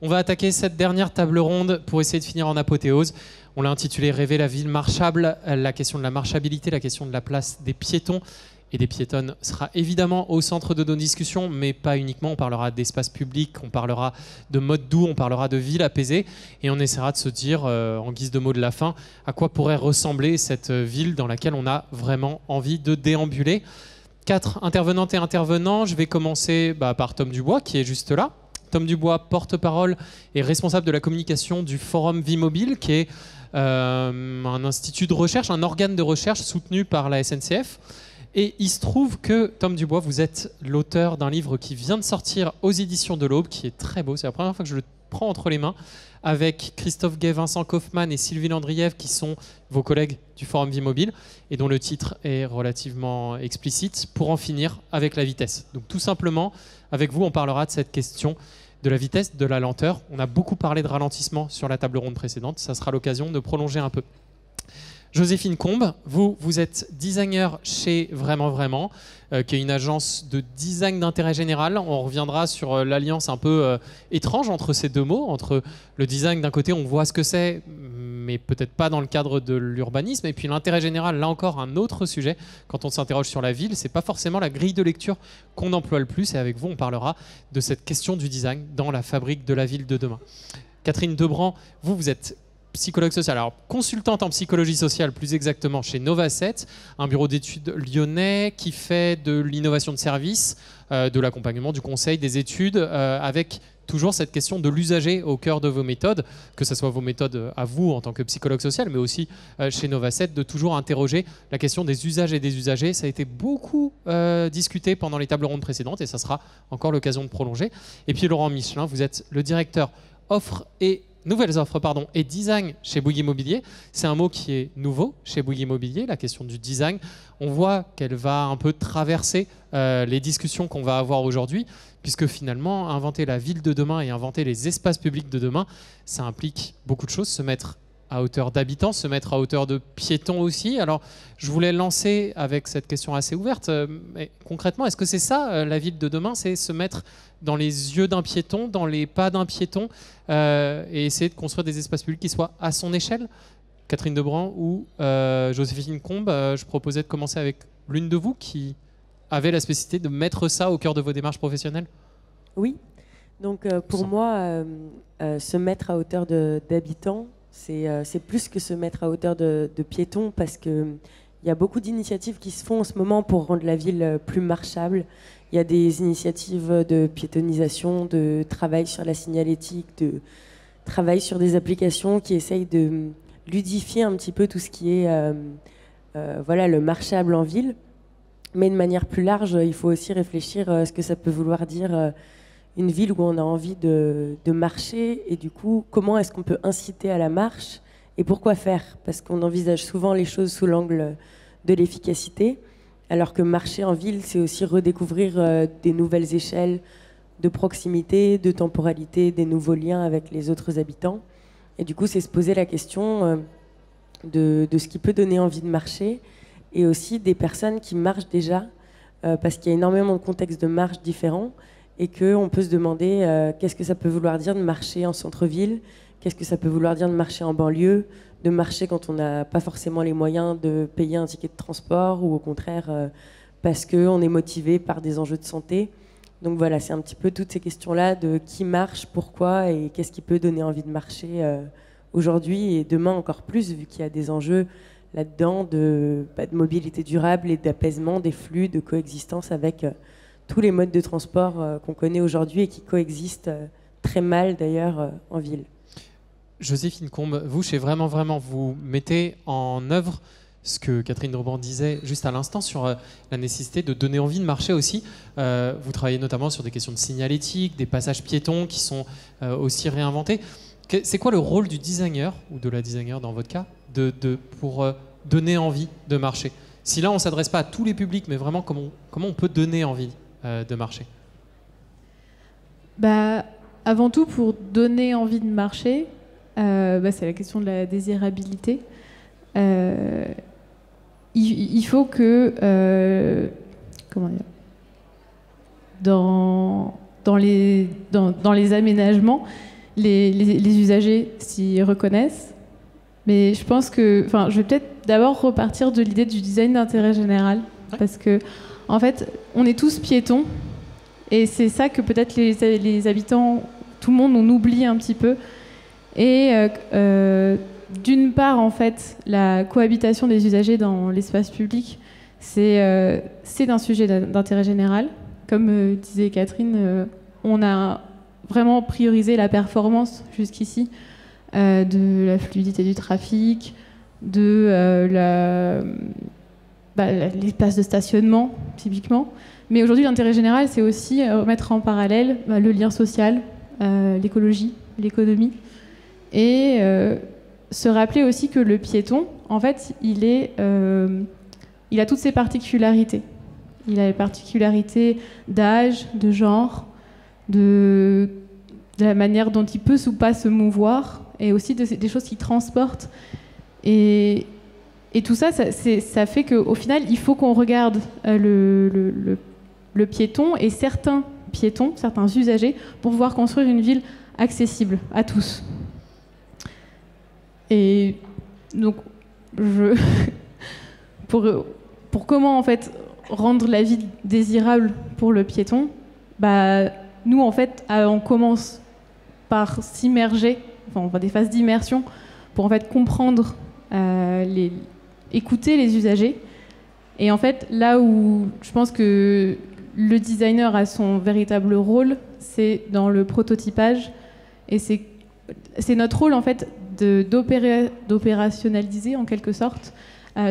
On va attaquer cette dernière table ronde pour essayer de finir en apothéose. On l'a intitulé « Rêver la ville marchable ». La question de la marchabilité, la question de la place des piétons et des piétonnes sera évidemment au centre de nos discussions, mais pas uniquement. On parlera d'espace public, on parlera de mode doux, on parlera de ville apaisée, et on essaiera de se dire, en guise de mot de la fin, à quoi pourrait ressembler cette ville dans laquelle on a vraiment envie de déambuler. 4 intervenantes et intervenants. Je vais commencer par Tom Dubois, qui est juste là. Tom Dubois, porte-parole et responsable de la communication du Forum Vie Mobile, qui est un institut de recherche, un organe de recherche soutenu par la SNCF. Et il se trouve que, Tom Dubois, vous êtes l'auteur d'un livre qui vient de sortir aux éditions de l'Aube, qui est très beau. C'est la première fois que je le prends entre les mains, avec Christophe Gay, Vincent Kaufmann et Sylvie Landrieff, qui sont vos collègues du Forum Vie Mobile, et dont le titre est relativement explicite, pour en finir avec la vitesse. Donc tout simplement, avec vous, on parlera de cette question de la vitesse, de la lenteur. On a beaucoup parlé de ralentissement sur la table ronde précédente. Ça sera l'occasion de prolonger un peu. Joséphine Combe, vous êtes designer chez Vraiment Vraiment, qui est une agence de design d'intérêt général. On reviendra sur l'alliance un peu étrange entre ces deux mots, entre le design d'un côté, on voit ce que c'est, mais peut-être pas dans le cadre de l'urbanisme, et puis l'intérêt général, là encore, un autre sujet. Quand on s'interroge sur la ville, c'est pas forcément la grille de lecture qu'on emploie le plus, et avec vous, on parlera de cette question du design dans la fabrique de la ville de demain. Catherine Debran, vous êtes psychologue social, alors consultante en psychologie sociale plus exactement chez Nova7, un bureau d'études lyonnais qui fait de l'innovation de service, de l'accompagnement, du conseil, des études, avec toujours cette question de l'usager au cœur de vos méthodes, que ce soit vos méthodes à vous en tant que psychologue social, mais aussi chez Nova7, de toujours interroger la question des usages et des usagers. Ça a été beaucoup discuté pendant les tables rondes précédentes et ça sera encore l'occasion de prolonger. Et puis Laurent Michelin, vous êtes le directeur nouvelles offres et design chez Bouygues Immobilier. C'est un mot qui est nouveau chez Bouygues Immobilier, la question du design. On voit qu'elle va un peu traverser les discussions qu'on va avoir aujourd'hui, puisque finalement, inventer la ville de demain et inventer les espaces publics de demain, ça implique beaucoup de choses, se mettre à hauteur d'habitants, se mettre à hauteur de piétons aussi. Alors, je voulais lancer avec cette question assez ouverte. Mais concrètement, est-ce que c'est ça, la ville de demain? C'est se mettre dans les yeux d'un piéton, dans les pas d'un piéton, et essayer de construire des espaces publics qui soient à son échelle? Catherine Debran ou Joséphine Combe, je proposais de commencer avec l'une de vous qui avait la spécificité de mettre ça au cœur de vos démarches professionnelles. Oui. Donc, pour moi, se mettre à hauteur d'habitants, c'est plus que se mettre à hauteur de piétons, parce qu'il y a beaucoup d'initiatives qui se font en ce moment pour rendre la ville plus marchable. Il y a des initiatives de piétonisation, de travail sur la signalétique, de travail sur des applications qui essayent de ludifier un petit peu tout ce qui est le marchable en ville. Mais de manière plus large, il faut aussi réfléchir à ce que ça peut vouloir dire une ville où on a envie de marcher, et du coup, comment est-ce qu'on peut inciter à la marche et pourquoi faire? Parce qu'on envisage souvent les choses sous l'angle de l'efficacité, alors que marcher en ville, c'est aussi redécouvrir des nouvelles échelles de proximité, de temporalité, des nouveaux liens avec les autres habitants. Et du coup, c'est se poser la question de ce qui peut donner envie de marcher, et aussi des personnes qui marchent déjà, parce qu'il y a énormément de contextes de marche différents, et qu'on peut se demander qu'est-ce que ça peut vouloir dire de marcher en centre-ville, qu'est-ce que ça peut vouloir dire de marcher en banlieue, de marcher quand on n'a pas forcément les moyens de payer un ticket de transport, ou au contraire parce qu'on est motivé par des enjeux de santé. Donc voilà, c'est un petit peu toutes ces questions-là de qui marche, pourquoi, et qu'est-ce qui peut donner envie de marcher aujourd'hui et demain encore plus, vu qu'il y a des enjeux là-dedans de mobilité durable et d'apaisement des flux, de coexistence avec tous les modes de transport qu'on connaît aujourd'hui et qui coexistent très mal d'ailleurs en ville. Joséphine Combe, vous, chez Vraiment Vraiment, vous mettez en œuvre ce que Catherine Debran disait juste à l'instant sur la nécessité de donner envie de marcher aussi. Vous travaillez notamment sur des questions de signalétique, des passages piétons qui sont aussi réinventés. C'est quoi le rôle du designer, ou de la designer dans votre cas, pour donner envie de marcher? Si là, on ne s'adresse pas à tous les publics, mais vraiment comment on peut donner envie de marcher? Avant tout, pour donner envie de marcher, c'est la question de la désirabilité. Il faut que dans les aménagements, les usagers s'y reconnaissent. Mais je pense que, je vais peut-être d'abord repartir de l'idée du design d'intérêt général, parce que, en fait, on est tous piétons, et c'est ça que peut-être les habitants, tout le monde, on oublie un petit peu. Et d'une part, en fait, la cohabitation des usagers dans l'espace public, c'est un sujet d'intérêt général. Comme disait Catherine, on a vraiment priorisé la performance jusqu'ici, de la fluidité du trafic, de l'espace de stationnement, typiquement. Mais aujourd'hui, l'intérêt général, c'est aussi mettre en parallèle le lien social, l'écologie, l'économie, et se rappeler aussi que le piéton, en fait, il a toutes ses particularités. Il a les particularités d'âge, de genre, de la manière dont il peut ou pas se mouvoir, et aussi des choses qui transportent. Et tout ça, ça fait qu'au final, il faut qu'on regarde le piéton et certains piétons, certains usagers, pour pouvoir construire une ville accessible à tous. Et donc, pour comment en fait rendre la vie désirable pour le piéton, nous en fait, on commence par s'immerger, on va des phases d'immersion pour en fait comprendre, écouter les usagers. Et en fait, là où je pense que le designer a son véritable rôle, c'est dans le prototypage. Et c'est notre rôle en fait d'opérationnaliser en quelque sorte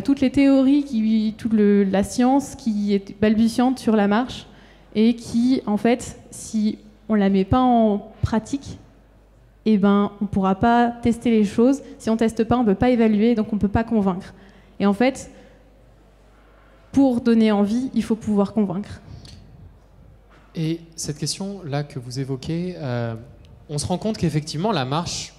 toutes les théories, toute la science qui est balbutiante sur la marche et qui, en fait, si on ne la met pas en pratique, on ne pourra pas tester les choses. Si on ne teste pas, on ne peut pas évaluer, donc on ne peut pas convaincre. Et en fait, pour donner envie, il faut pouvoir convaincre. Et cette question-là que vous évoquez, on se rend compte qu'effectivement, la marche,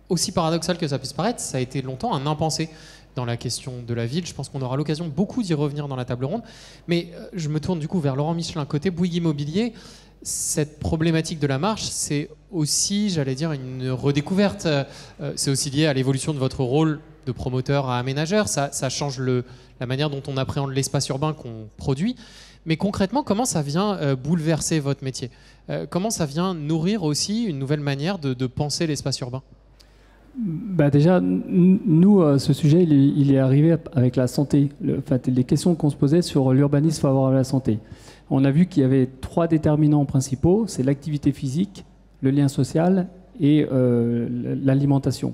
aussi paradoxale que ça puisse paraître, ça a été longtemps un impensé dans la question de la ville. Je pense qu'on aura l'occasion beaucoup d'y revenir dans la table ronde. Mais je me tourne du coup vers Laurent Michelin. Côté Bouygues Immobilier, cette problématique de la marche, c'est aussi, j'allais dire, une redécouverte. C'est aussi lié à l'évolution de votre rôle de promoteur à aménageur. Ça change la manière dont on appréhende l'espace urbain qu'on produit. Mais concrètement, comment ça vient bouleverser votre métier ? Comment ça vient nourrir aussi une nouvelle manière de penser l'espace urbain ? Déjà, nous, ce sujet, il est arrivé avec la santé. Les questions qu'on se posait sur l'urbanisme favorable à la santé. On a vu qu'il y avait 3 déterminants principaux, c'est l'activité physique, le lien social et l'alimentation.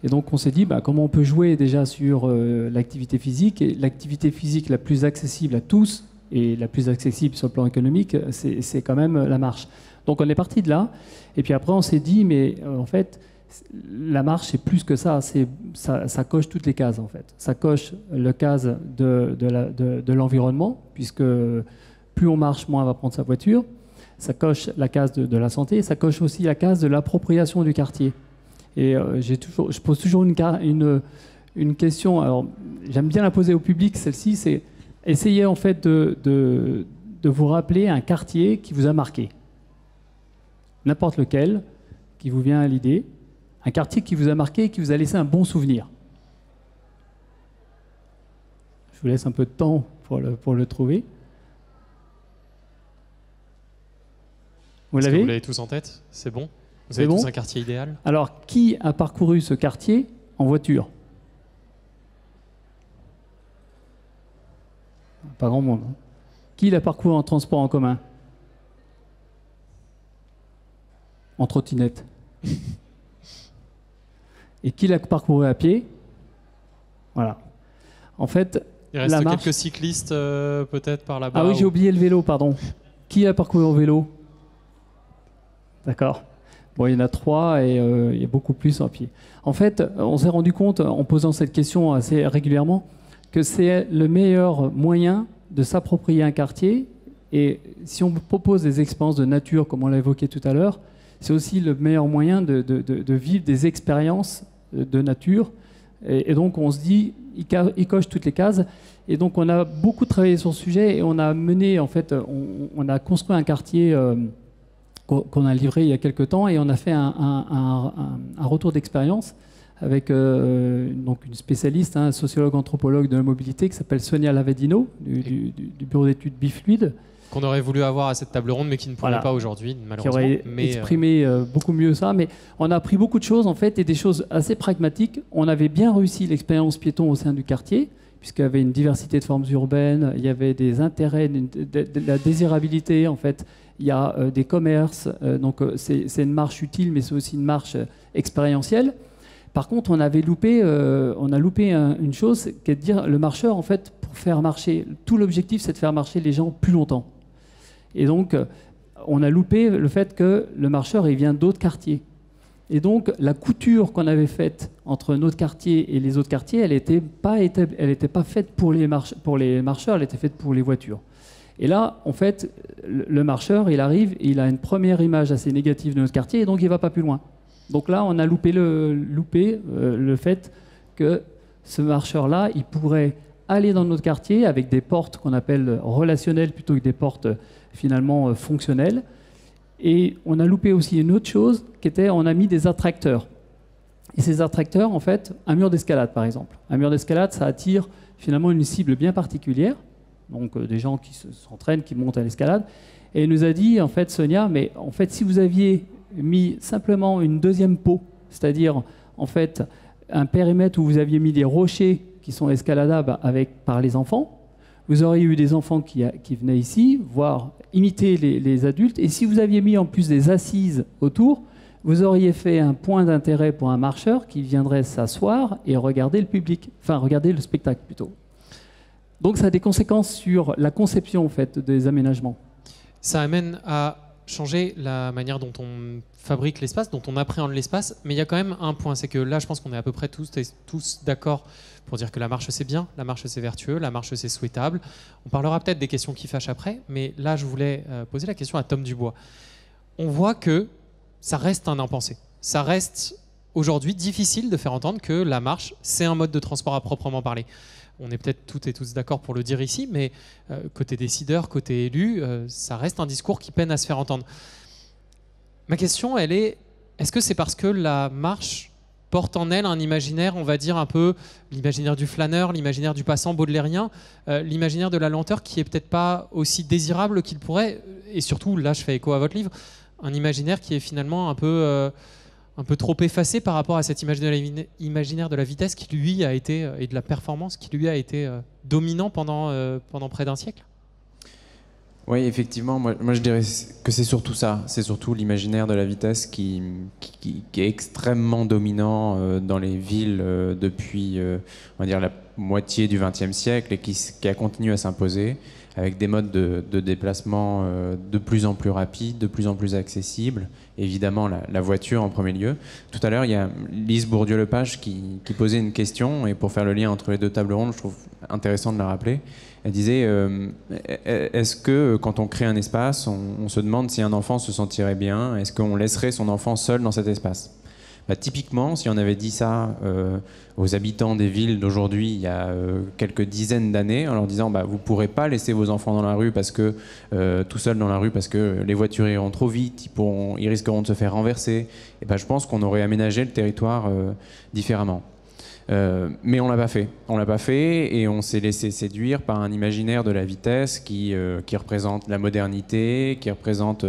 Et donc on s'est dit comment on peut jouer déjà sur l'activité physique, et l'activité physique la plus accessible à tous et la plus accessible sur le plan économique, c'est quand même la marche. Donc on est parti de là, et puis après on s'est dit en fait la marche c'est plus que ça, ça coche toutes les cases en fait. Ça coche le case de l'environnement, puisque plus on marche, moins on va prendre sa voiture. Ça coche la case de la santé, ça coche aussi la case de l'appropriation du quartier. Et je pose toujours une question, alors j'aime bien la poser au public, celle-ci, c'est essayez en fait de vous rappeler un quartier qui vous a marqué. N'importe lequel, qui vous vient à l'idée, un quartier qui vous a marqué et qui vous a laissé un bon souvenir. Je vous laisse un peu de temps pour le trouver. Vous l'avez tous en tête ? C'est bon ? Vous avez tous un quartier idéal ? Alors, qui a parcouru ce quartier en voiture ? Pas grand monde. Qui l'a parcouru en transport en commun ? En trottinette. Et qui l'a parcouru à pied ? Voilà. En fait, il reste quelques cyclistes peut-être par là-bas. Ah oui, j'ai oublié le vélo, pardon. Qui a parcouru en vélo ? D'accord. Bon, il y en a 3 et il y a beaucoup plus en pied. En fait, on s'est rendu compte, en posant cette question assez régulièrement, que c'est le meilleur moyen de s'approprier un quartier. Et si on propose des expériences de nature, comme on l'a évoqué tout à l'heure, c'est aussi le meilleur moyen de vivre des expériences de nature. Et donc, on se dit, il coche toutes les cases. Et donc, on a beaucoup travaillé sur ce sujet et on a mené, en fait, on a construit un quartier qu'on a livré il y a quelques temps, et on a fait un retour d'expérience avec donc une spécialiste, un sociologue anthropologue de la mobilité qui s'appelle Sonia Lavadino du bureau d'études Bifluide. Qu'on aurait voulu avoir à cette table ronde, mais qui ne pourrait pas aujourd'hui, malheureusement. Qui aurait exprimé beaucoup mieux ça. Mais on a appris beaucoup de choses, en fait, et des choses assez pragmatiques. On avait bien réussi l'expérience piéton au sein du quartier, puisqu'il y avait une diversité de formes urbaines, il y avait des intérêts, de la désirabilité, en fait. Il y a des commerces, donc c'est une marche utile, mais c'est aussi une marche expérientielle. Par contre, on a loupé une chose, qui est de dire le marcheur, en fait, pour faire marcher, tout l'objectif, c'est de faire marcher les gens plus longtemps. Et donc, on a loupé le fait que le marcheur, il vient d'autres quartiers. Et donc, la couture qu'on avait faite entre notre quartier et les autres quartiers, elle n'était pas faite pour les marcheurs, elle était faite pour les voitures. Et là, en fait, le marcheur, il arrive, il a une première image assez négative de notre quartier, et donc il ne va pas plus loin. Donc là, on a loupé le fait que ce marcheur-là, il pourrait aller dans notre quartier avec des portes qu'on appelle relationnelles plutôt que des portes finalement fonctionnelles. Et on a loupé aussi une autre chose, qui était on a mis des attracteurs. Et ces attracteurs, en fait, un mur d'escalade par exemple. Un mur d'escalade, ça attire finalement une cible bien particulière, donc des gens qui s'entraînent, qui montent à l'escalade. Et elle nous a dit, en fait, Sonia, mais en fait, si vous aviez mis simplement une deuxième peau, c'est-à-dire en fait un périmètre où vous aviez mis des rochers qui sont escaladables par les enfants, vous auriez eu des enfants qui venaient ici, voire imiter les adultes, et si vous aviez mis en plus des assises autour, vous auriez fait un point d'intérêt pour un marcheur qui viendrait s'asseoir et regarder regarder le spectacle plutôt. Donc ça a des conséquences sur la conception en fait, des aménagements. Ça amène à changer la manière dont on fabrique l'espace, dont on appréhende l'espace, mais il y a quand même un point, c'est que là je pense qu'on est à peu près tous d'accord pour dire que la marche c'est bien, la marche c'est vertueux, la marche c'est souhaitable. On parlera peut-être des questions qui fâchent après, mais là je voulais poser la question à Tom Dubois. On voit que ça reste un impensé. Ça reste aujourd'hui difficile de faire entendre que la marche c'est un mode de transport à proprement parler. On est peut-être toutes et tous d'accord pour le dire ici, mais côté décideurs, côté élus, ça reste un discours qui peine à se faire entendre. Ma question, elle est, est-ce que c'est parce que la marche porte en elle un imaginaire, on va dire un peu l'imaginaire du flâneur, l'imaginaire du passant baudelairien, l'imaginaire de la lenteur qui est peut-être pas aussi désirable qu'il pourrait, et surtout, là je fais écho à votre livre, un imaginaire qui est finalement un peu trop effacé par rapport à cet imaginaire de la vitesse qui lui a été, et de la performance qui lui a été dominant pendant près d'un siècle. Oui, effectivement, moi je dirais que c'est surtout ça, c'est surtout l'imaginaire de la vitesse qui est extrêmement dominant dans les villes depuis, on va dire, la moitié du XXe siècle et qui a continué à s'imposer avec des modes de déplacement de plus en plus rapides, de plus en plus accessibles, évidemment la voiture en premier lieu. Tout à l'heure, il y a Lise Bourdieu-Lepage qui posait une question, et pour faire le lien entre les deux tables rondes, je trouve intéressant de la rappeler. Elle disait, est-ce que quand on crée un espace, on se demande si un enfant se sentirait bien, est-ce qu'on laisserait son enfant seul dans cet espace ? Typiquement, si on avait dit ça aux habitants des villes d'aujourd'hui il y a quelques dizaines d'années, en leur disant vous ne pourrez pas laisser vos enfants dans la rue tout seuls dans la rue parce que les voitures iront trop vite, ils risqueront de se faire renverser, et je pense qu'on aurait aménagé le territoire différemment. Mais on l'a pas fait et on s'est laissé séduire par un imaginaire de la vitesse qui représente la modernité, qui représente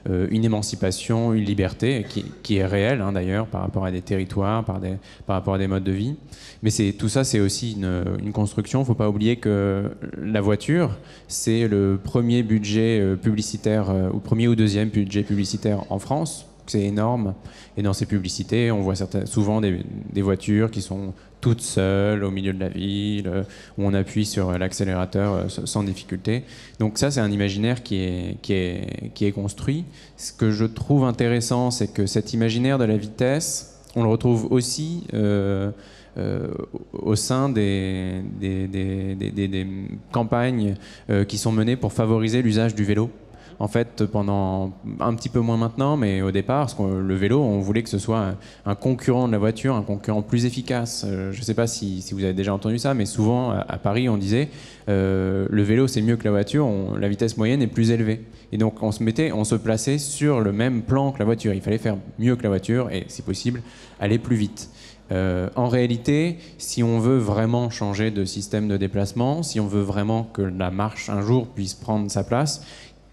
une émancipation, une liberté qui est réelle d'ailleurs par rapport à des territoires, par rapport à des modes de vie. Mais tout ça, c'est aussi une construction. Il ne faut pas oublier que la voiture, c'est le premier budget publicitaire, ou premier ou deuxième budget publicitaire en France. C'est énorme, et dans ces publicités on voit souvent des voitures qui sont toutes seules au milieu de la ville, où on appuie sur l'accélérateur sans difficulté. Donc ça, c'est un imaginaire qui est construit. Ce que je trouve intéressant, c'est que cet imaginaire de la vitesse, on le retrouve aussi au sein des campagnes qui sont menées pour favoriser l'usage du vélo. en fait, pendant un petit peu moins maintenant, mais au départ, le vélo, on voulait que ce soit un concurrent de la voiture, un concurrent plus efficace. Je ne sais pas si vous avez déjà entendu ça, mais souvent à Paris, on disait le vélo c'est mieux que la voiture, la vitesse moyenne est plus élevée. Et donc on se plaçait sur le même plan que la voiture. Il fallait faire mieux que la voiture et, si possible, aller plus vite. En réalité, si on veut vraiment changer de système de déplacement, si on veut vraiment que la marche un jour puisse prendre sa place,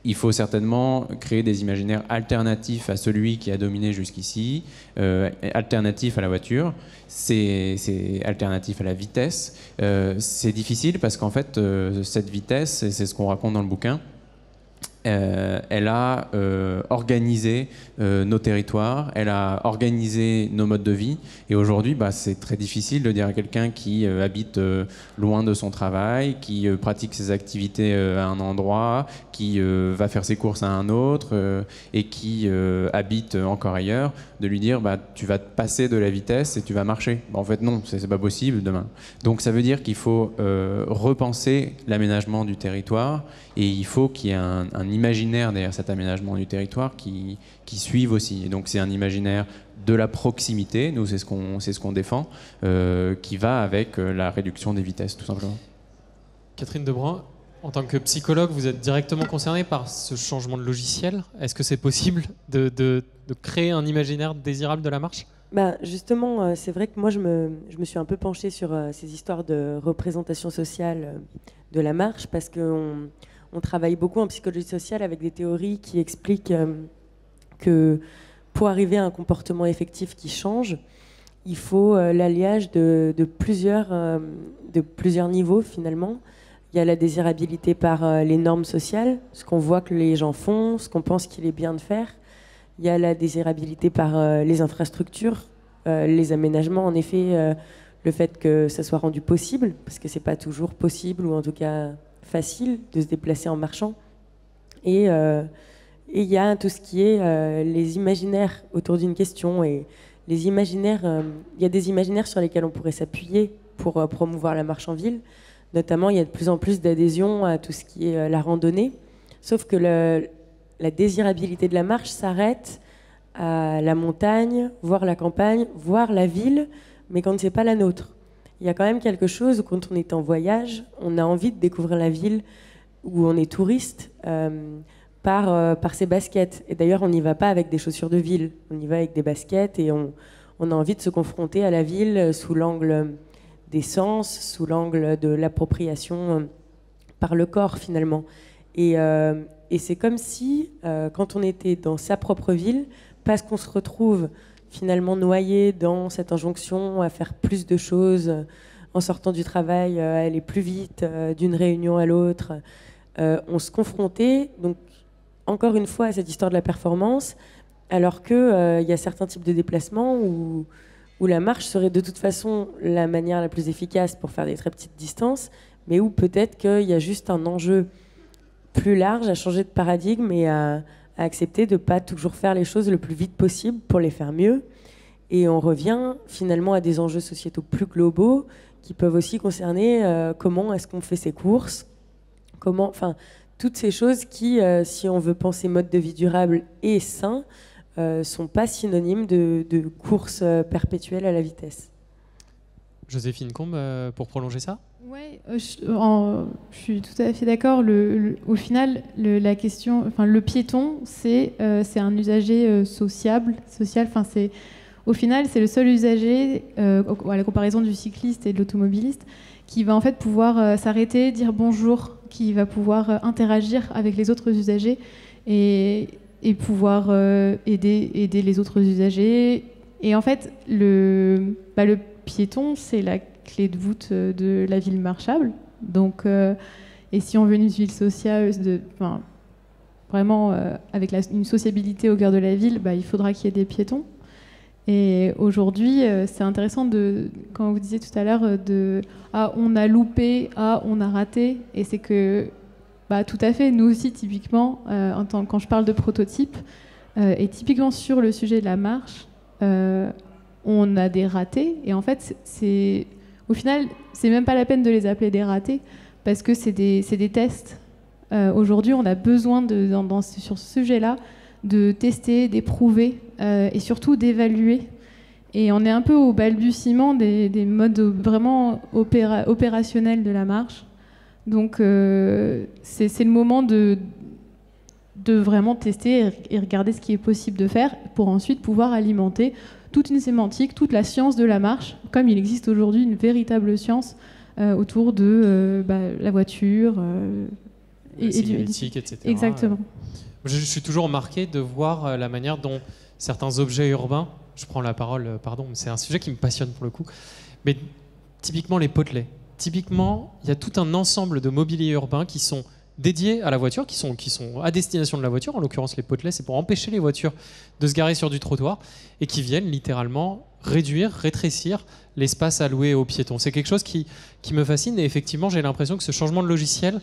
il faut certainement créer des imaginaires alternatifs à celui qui a dominé jusqu'ici, alternatifs à la voiture, c'est alternatif à la vitesse. C'est difficile parce qu'en fait, cette vitesse, et c'est ce qu'on raconte dans le bouquin, elle a organisé nos territoires, elle a organisé nos modes de vie. Et aujourd'hui, c'est très difficile de dire à quelqu'un qui habite loin de son travail, qui pratique ses activités à un endroit, qui va faire ses courses à un autre et qui habite encore ailleurs, de lui dire tu vas te passer de la vitesse et tu vas marcher. En fait, non, c'est pas possible demain. Donc ça veut dire qu'il faut repenser l'aménagement du territoire et il faut qu'il y ait un imaginaire derrière cet aménagement du territoire qui suive aussi. Et donc c'est un imaginaire de la proximité, nous c'est ce qu'on défend, qui va avec la réduction des vitesses tout simplement. Catherine Debrun, en tant que psychologue, vous êtes directement concernée par ce changement de logiciel. Est-ce que c'est possible de créer un imaginaire désirable de la marche ? Justement, c'est vrai que moi je me suis un peu penchée sur ces histoires de représentation sociale de la marche parce qu'on travaille beaucoup en psychologie sociale avec des théories qui expliquent que pour arriver à un comportement effectif qui change, il faut l'alliage de plusieurs niveaux finalement. Il y a la désirabilité par les normes sociales, ce qu'on voit que les gens font, ce qu'on pense qu'il est bien de faire. Il y a la désirabilité par les infrastructures, les aménagements, en effet, le fait que ça soit rendu possible, parce que c'est pas toujours possible, ou en tout cas facile, de se déplacer en marchant. Et il y a tout ce qui est les imaginaires autour d'une question. Et les imaginaires, il y a des imaginaires sur lesquels on pourrait s'appuyer pour promouvoir la marche en ville. Notamment, il y a de plus en plus d'adhésion à tout ce qui est la randonnée. Sauf que la désirabilité de la marche s'arrête à la montagne, voire la campagne, voire la ville, mais quand c'est pas la nôtre. Il y a quand même quelque chose où quand on est en voyage, on a envie de découvrir la ville où on est touriste par ses baskets. Et d'ailleurs, on n'y va pas avec des chaussures de ville, on y va avec des baskets et on a envie de se confronter à la ville sous l'angle des sens, sous l'angle de l'appropriation par le corps finalement. Et c'est comme si, quand on était dans sa propre ville, parce qu'on se retrouve finalement noyé dans cette injonction à faire plus de choses, en sortant du travail, à aller plus vite, d'une réunion à l'autre, on se confrontait, donc, encore une fois, à cette histoire de la performance, alors qu'il y a certains types de déplacements où la marche serait de toute façon la manière la plus efficace pour faire des très petites distances, mais où peut-être qu'il y a juste un enjeu plus large à changer de paradigme et à accepter de ne pas toujours faire les choses le plus vite possible pour les faire mieux. Et on revient finalement à des enjeux sociétaux plus globaux qui peuvent aussi concerner comment est-ce qu'on fait ses courses, toutes ces choses qui, si on veut penser mode de vie durable et sain, sont pas synonymes de course perpétuelle à la vitesse. Joséphine Combe, pour prolonger ça ? Oui, je suis tout à fait d'accord. Au final, la question, le piéton, c'est un usager social. Au final, c'est le seul usager, à la comparaison du cycliste et de l'automobiliste, qui va en fait pouvoir s'arrêter, dire bonjour, qui va pouvoir interagir avec les autres usagers et pouvoir aider les autres usagers. Et en fait, le piéton, c'est la clé de voûte de la ville marchable. Donc, et si on veut une ville sociale, vraiment avec une sociabilité au cœur de la ville, il faudra qu'il y ait des piétons. Et aujourd'hui, c'est intéressant quand vous disiez tout à l'heure on a loupé, on a raté. Et c'est que, tout à fait, nous aussi, typiquement, quand je parle de prototype, et typiquement sur le sujet de la marche, on a des ratés. Et en fait, au final, c'est même pas la peine de les appeler des ratés, parce que c'est des tests Aujourd'hui, on a besoin, sur ce sujet-là, de tester, d'éprouver et surtout d'évaluer. Et on est un peu au balbutiement des modes vraiment opérationnels de la marche. Donc c'est le moment de vraiment tester et regarder ce qui est possible de faire pour ensuite pouvoir alimenter toute une sémantique, toute la science de la marche, comme il existe aujourd'hui une véritable science autour de la voiture et signalétique, etc. Exactement. Je suis toujours marqué de voir la manière dont certains objets urbains, je prends la parole, pardon, mais c'est un sujet qui me passionne pour le coup, mais typiquement les potelets. Typiquement, il y a tout un ensemble de mobilier urbain qui sont dédiés à la voiture, qui sont à destination de la voiture. En l'occurrence, les potelets, c'est pour empêcher les voitures de se garer sur du trottoir et qui viennent littéralement rétrécir l'espace alloué aux piétons. C'est quelque chose qui me fascine et effectivement, j'ai l'impression que ce changement de logiciel,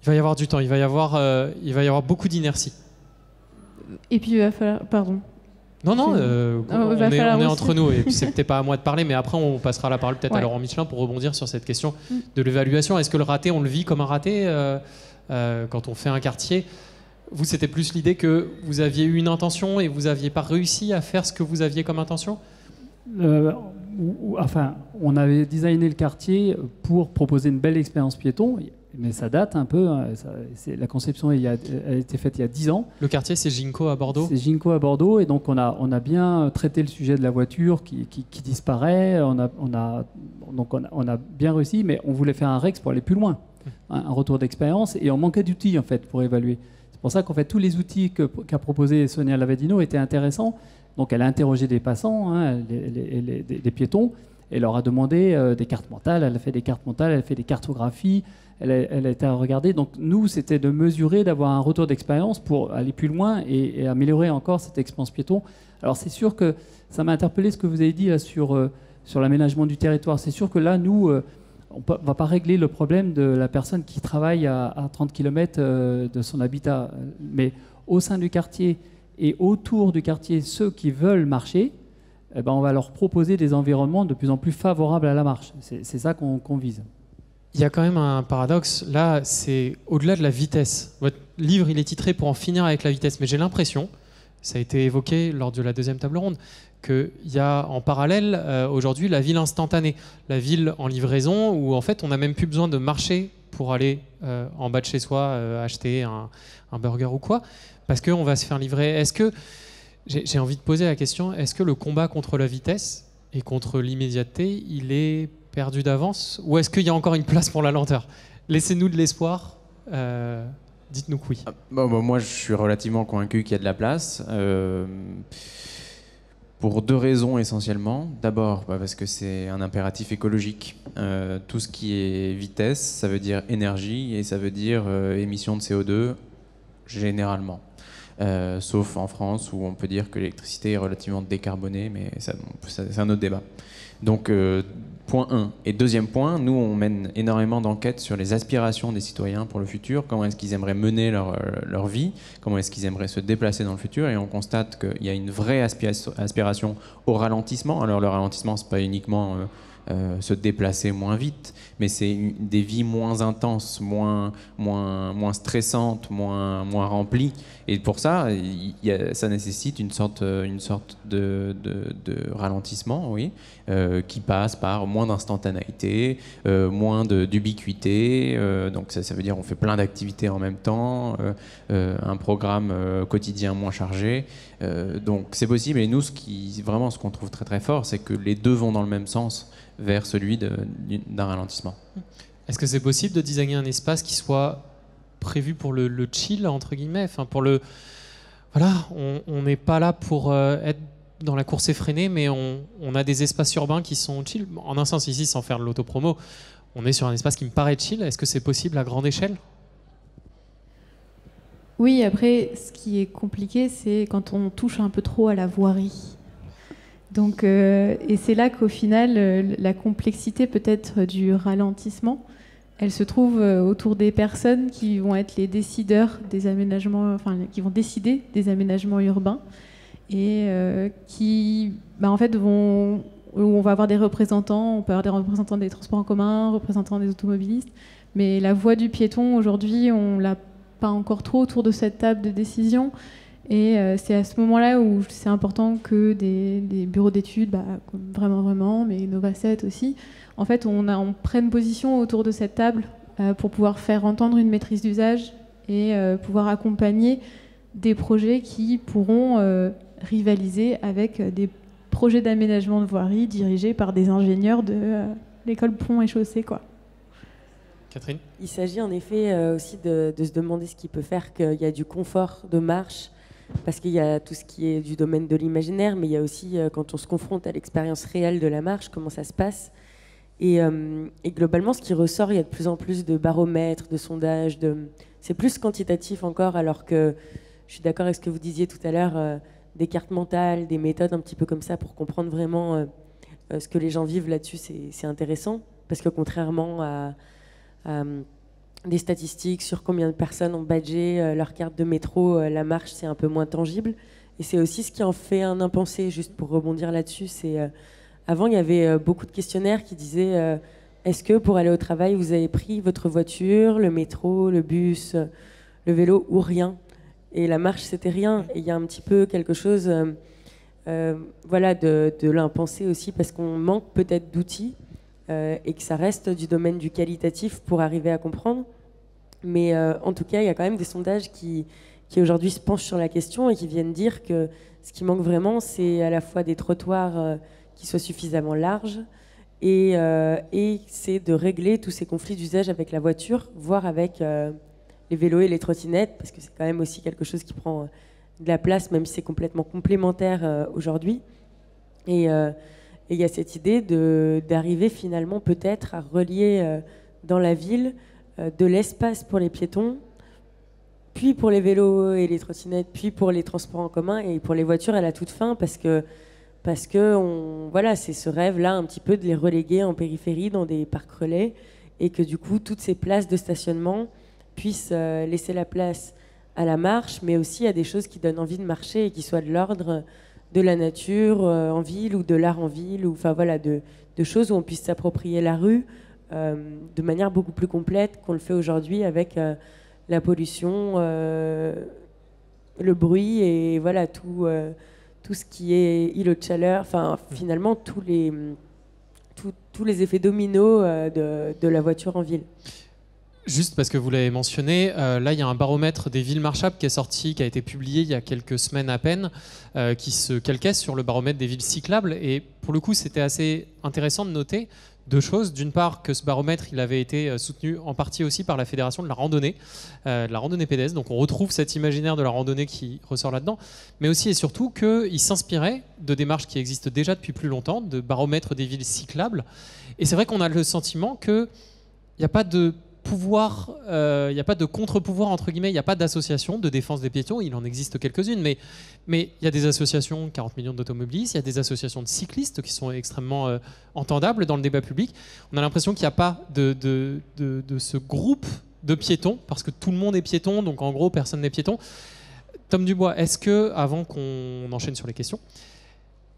il va y avoir du temps, il va y avoir beaucoup d'inertie. Et puis il va falloir... Pardon. Non, on est entre nous et puis c'est peut-être pas à moi de parler, mais après on passera la parole peut-être à Laurent Michelin pour rebondir sur cette question de l'évaluation. Est-ce que le raté, on le vit comme un raté quand on fait un quartier? Vous, c'était plus l'idée que vous aviez eu une intention et vous n'aviez pas réussi à faire ce que vous aviez comme intention? Enfin, on avait designé le quartier pour proposer une belle expérience piéton, mais ça date un peu. La conception a été faite il y a 10 ans. Le quartier, c'est Ginko à Bordeaux? C'est Ginko à Bordeaux, et donc on a bien traité le sujet de la voiture qui disparaît. On a bien réussi, mais on voulait faire un Rex pour aller plus loin, un retour d'expérience, et on manquait d'outils en fait pour évaluer. C'est pour ça qu'en fait tous les outils qu'a proposé Sonia Lavadino étaient intéressants. Donc elle a interrogé des passants, des piétons, et leur a demandé des cartes mentales. Elle a fait des cartes mentales, elle a fait des cartographies, elle a été à regarder. Donc nous, c'était de mesurer, d'avoir un retour d'expérience pour aller plus loin et améliorer encore cette expérience piéton. Alors c'est sûr que ça m'a interpellé ce que vous avez dit là, sur l'aménagement du territoire. C'est sûr que là, nous, on ne va pas régler le problème de la personne qui travaille à 30 km de son habitat. Mais au sein du quartier et autour du quartier, ceux qui veulent marcher, on va leur proposer des environnements de plus en plus favorables à la marche. C'est ça qu'on vise. Il y a quand même un paradoxe. Là, c'est au-delà de la vitesse. Votre livre, il est titré Pour en finir avec la vitesse. Mais j'ai l'impression, ça a été évoqué lors de la deuxième table ronde, qu'il y a en parallèle aujourd'hui la ville instantanée, la ville en livraison, où en fait on n'a même plus besoin de marcher pour aller en bas de chez soi acheter un burger ou quoi, parce qu'on va se faire livrer. Est-ce que, j'ai envie de poser la question, est-ce que le combat contre la vitesse et contre l'immédiateté, il est perdu d'avance, ou est-ce qu'il y a encore une place pour la lenteur? Laissez-nous de l'espoir. Dites-nous que oui. Moi, je suis relativement convaincu qu'il y a de la place. Pour deux raisons essentiellement. D'abord, parce que c'est un impératif écologique. Tout ce qui est vitesse, ça veut dire énergie et ça veut dire émission de CO2, généralement. Sauf en France où on peut dire que l'électricité est relativement décarbonée, mais c'est un autre débat. Donc, point 1. Et deuxième point, nous, on mène énormément d'enquêtes sur les aspirations des citoyens pour le futur, comment est-ce qu'ils aimeraient mener leur vie, comment est-ce qu'ils aimeraient se déplacer dans le futur, et on constate qu'il y a une vraie aspiration au ralentissement. Alors, le ralentissement, c'est pas uniquement se déplacer moins vite, mais c'est des vies moins intenses, moins stressantes, moins remplies. Et pour ça, ça nécessite une sorte de ralentissement, oui, qui passe par moins d'instantanéité, moins d'ubiquité. Donc ça veut dire on fait plein d'activités en même temps, un programme quotidien moins chargé. Donc c'est possible. Et nous, ce qu'on trouve très très fort, c'est que les deux vont dans le même sens vers celui d'un ralentissement. Est-ce que c'est possible de designer un espace qui soit prévu pour le chill, entre guillemets, enfin pour voilà, on n'est pas là pour être dans la course effrénée, mais on a des espaces urbains qui sont chill. En un sens, ici, sans faire de l'autopromo, on est sur un espace qui me paraît chill. Est-ce que c'est possible à grande échelle? Oui, après, ce qui est compliqué, c'est quand on touche un peu trop à la voirie. Donc, et c'est là qu'au final, la complexité peut-être du ralentissement, elle se trouve autour des personnes qui vont être les décideurs des aménagements, enfin qui vont décider des aménagements urbains et qui, en fait, où on va avoir des représentants, on peut avoir des représentants des transports en commun, représentants des automobilistes, Mais la voix du piéton, aujourd'hui, on l'a pas encore trop autour de cette table de décision. Et c'est à ce moment-là où c'est important que des bureaux d'études, vraiment, mais Novacet aussi, en fait, on prenne position autour de cette table pour pouvoir faire entendre une maîtrise d'usage et pouvoir accompagner des projets qui pourront rivaliser avec des projets d'aménagement de voirie dirigés par des ingénieurs de l'école Pont et Chaussée, quoi. Catherine ? Il s'agit en effet aussi de se demander ce qui peut faire qu'il y a du confort de marche, parce qu'il y a tout ce qui est du domaine de l'imaginaire, mais il y a aussi quand on se confronte à l'expérience réelle de la marche, comment ça se passe. Et globalement, ce qui ressort, il y a de plus en plus de baromètres, de sondages, c'est plus quantitatif encore, alors que je suis d'accord avec ce que vous disiez tout à l'heure, des cartes mentales, des méthodes un petit peu comme ça pour comprendre vraiment ce que les gens vivent là-dessus, c'est intéressant, parce que contrairement à des statistiques sur combien de personnes ont badgé leur carte de métro, la marche, c'est un peu moins tangible. Et c'est aussi ce qui en fait un impensé, juste pour rebondir là-dessus. Avant, il y avait beaucoup de questionnaires qui disaient est-ce que pour aller au travail, vous avez pris votre voiture, le métro, le bus, le vélo ou rien? Et la marche, c'était rien. Et il y a un petit peu quelque chose de l'impensé aussi, parce qu'on manque peut-être d'outils et que ça reste du domaine du qualitatif pour arriver à comprendre. Mais en tout cas, il y a quand même des sondages qui aujourd'hui se penchent sur la question et qui viennent dire que ce qui manque vraiment, c'est à la fois des trottoirs qui soient suffisamment larges et c'est de régler tous ces conflits d'usage avec la voiture, voire avec les vélos et les trottinettes, parce que c'est quand même aussi quelque chose qui prend de la place, même si c'est complètement complémentaire aujourd'hui. Et il y a cette idée d'arriver finalement peut-être à relier dans la ville de l'espace pour les piétons, puis pour les vélos et les trottinettes, puis pour les transports en commun et pour les voitures à la toute fin, parce que c'est ce rêve-là un petit peu de les reléguer en périphérie dans des parcs relais, et que du coup toutes ces places de stationnement puissent laisser la place à la marche, mais aussi à des choses qui donnent envie de marcher et qui soient de l'ordre de la nature en ville ou de l'art en ville, ou de choses où on puisse s'approprier la rue de manière beaucoup plus complète qu'on le fait aujourd'hui avec la pollution, le bruit et voilà tout ce qui est îlot de chaleur, finalement tous les effets dominos de la voiture en ville. Juste parce que vous l'avez mentionné, là il y a un baromètre des villes marchables qui est sorti, qui a été publié il y a quelques semaines à peine, qui se calquait sur le baromètre des villes cyclables. Et pour le coup, c'était assez intéressant de noter deux choses. D'une part, que ce baromètre il avait été soutenu en partie aussi par la Fédération de la randonnée pédestre. Donc on retrouve cet imaginaire de la randonnée qui ressort là-dedans. Mais aussi et surtout qu'il s'inspirait de démarches qui existent déjà depuis plus longtemps, de baromètres des villes cyclables. Et c'est vrai qu'on a le sentiment qu'il n'y a pas de pouvoir, il n'y a pas de contre-pouvoir entre guillemets, il n'y a pas d'association de défense des piétons, il en existe quelques-unes, mais il y a des associations, 40 millions d'automobilistes, il y a des associations de cyclistes qui sont extrêmement entendables dans le débat public. On a l'impression qu'il n'y a pas de ce groupe de piétons, parce que tout le monde est piéton, donc en gros personne n'est piéton. Tom Dubois, est-ce que, avant qu'on enchaîne sur les questions,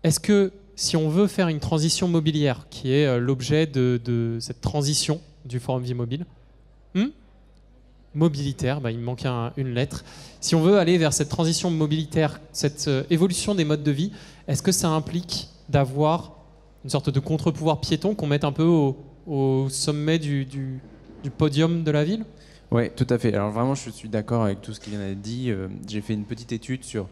est-ce que si on veut faire une transition mobilière, qui est l'objet de cette transition du Forum Vie Mobile, mobilitaire, il me manque une lettre. Si on veut aller vers cette transition mobilitaire, cette évolution des modes de vie, est-ce que ça implique d'avoir une sorte de contre-pouvoir piéton qu'on mette un peu au sommet du podium de la ville ? Oui, tout à fait. Alors vraiment, je suis d'accord avec tout ce qui vient d'être dit. J'ai fait une petite étude sur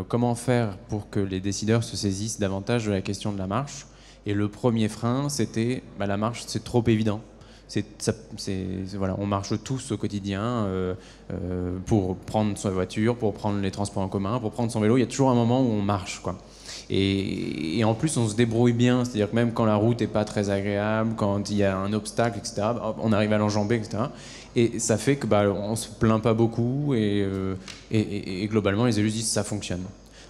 comment faire pour que les décideurs se saisissent davantage de la question de la marche. Et le premier frein, c'était la marche, c'est trop évident. On marche tous au quotidien pour prendre sa voiture, pour prendre les transports en commun, pour prendre son vélo. Il y a toujours un moment où on marche, quoi. Et en plus, on se débrouille bien. C'est-à-dire que même quand la route n'est pas très agréable, quand il y a un obstacle, etc., on arrive à l'enjamber, etc. Et ça fait que on se plaint pas beaucoup et globalement, les élus disent ça fonctionne.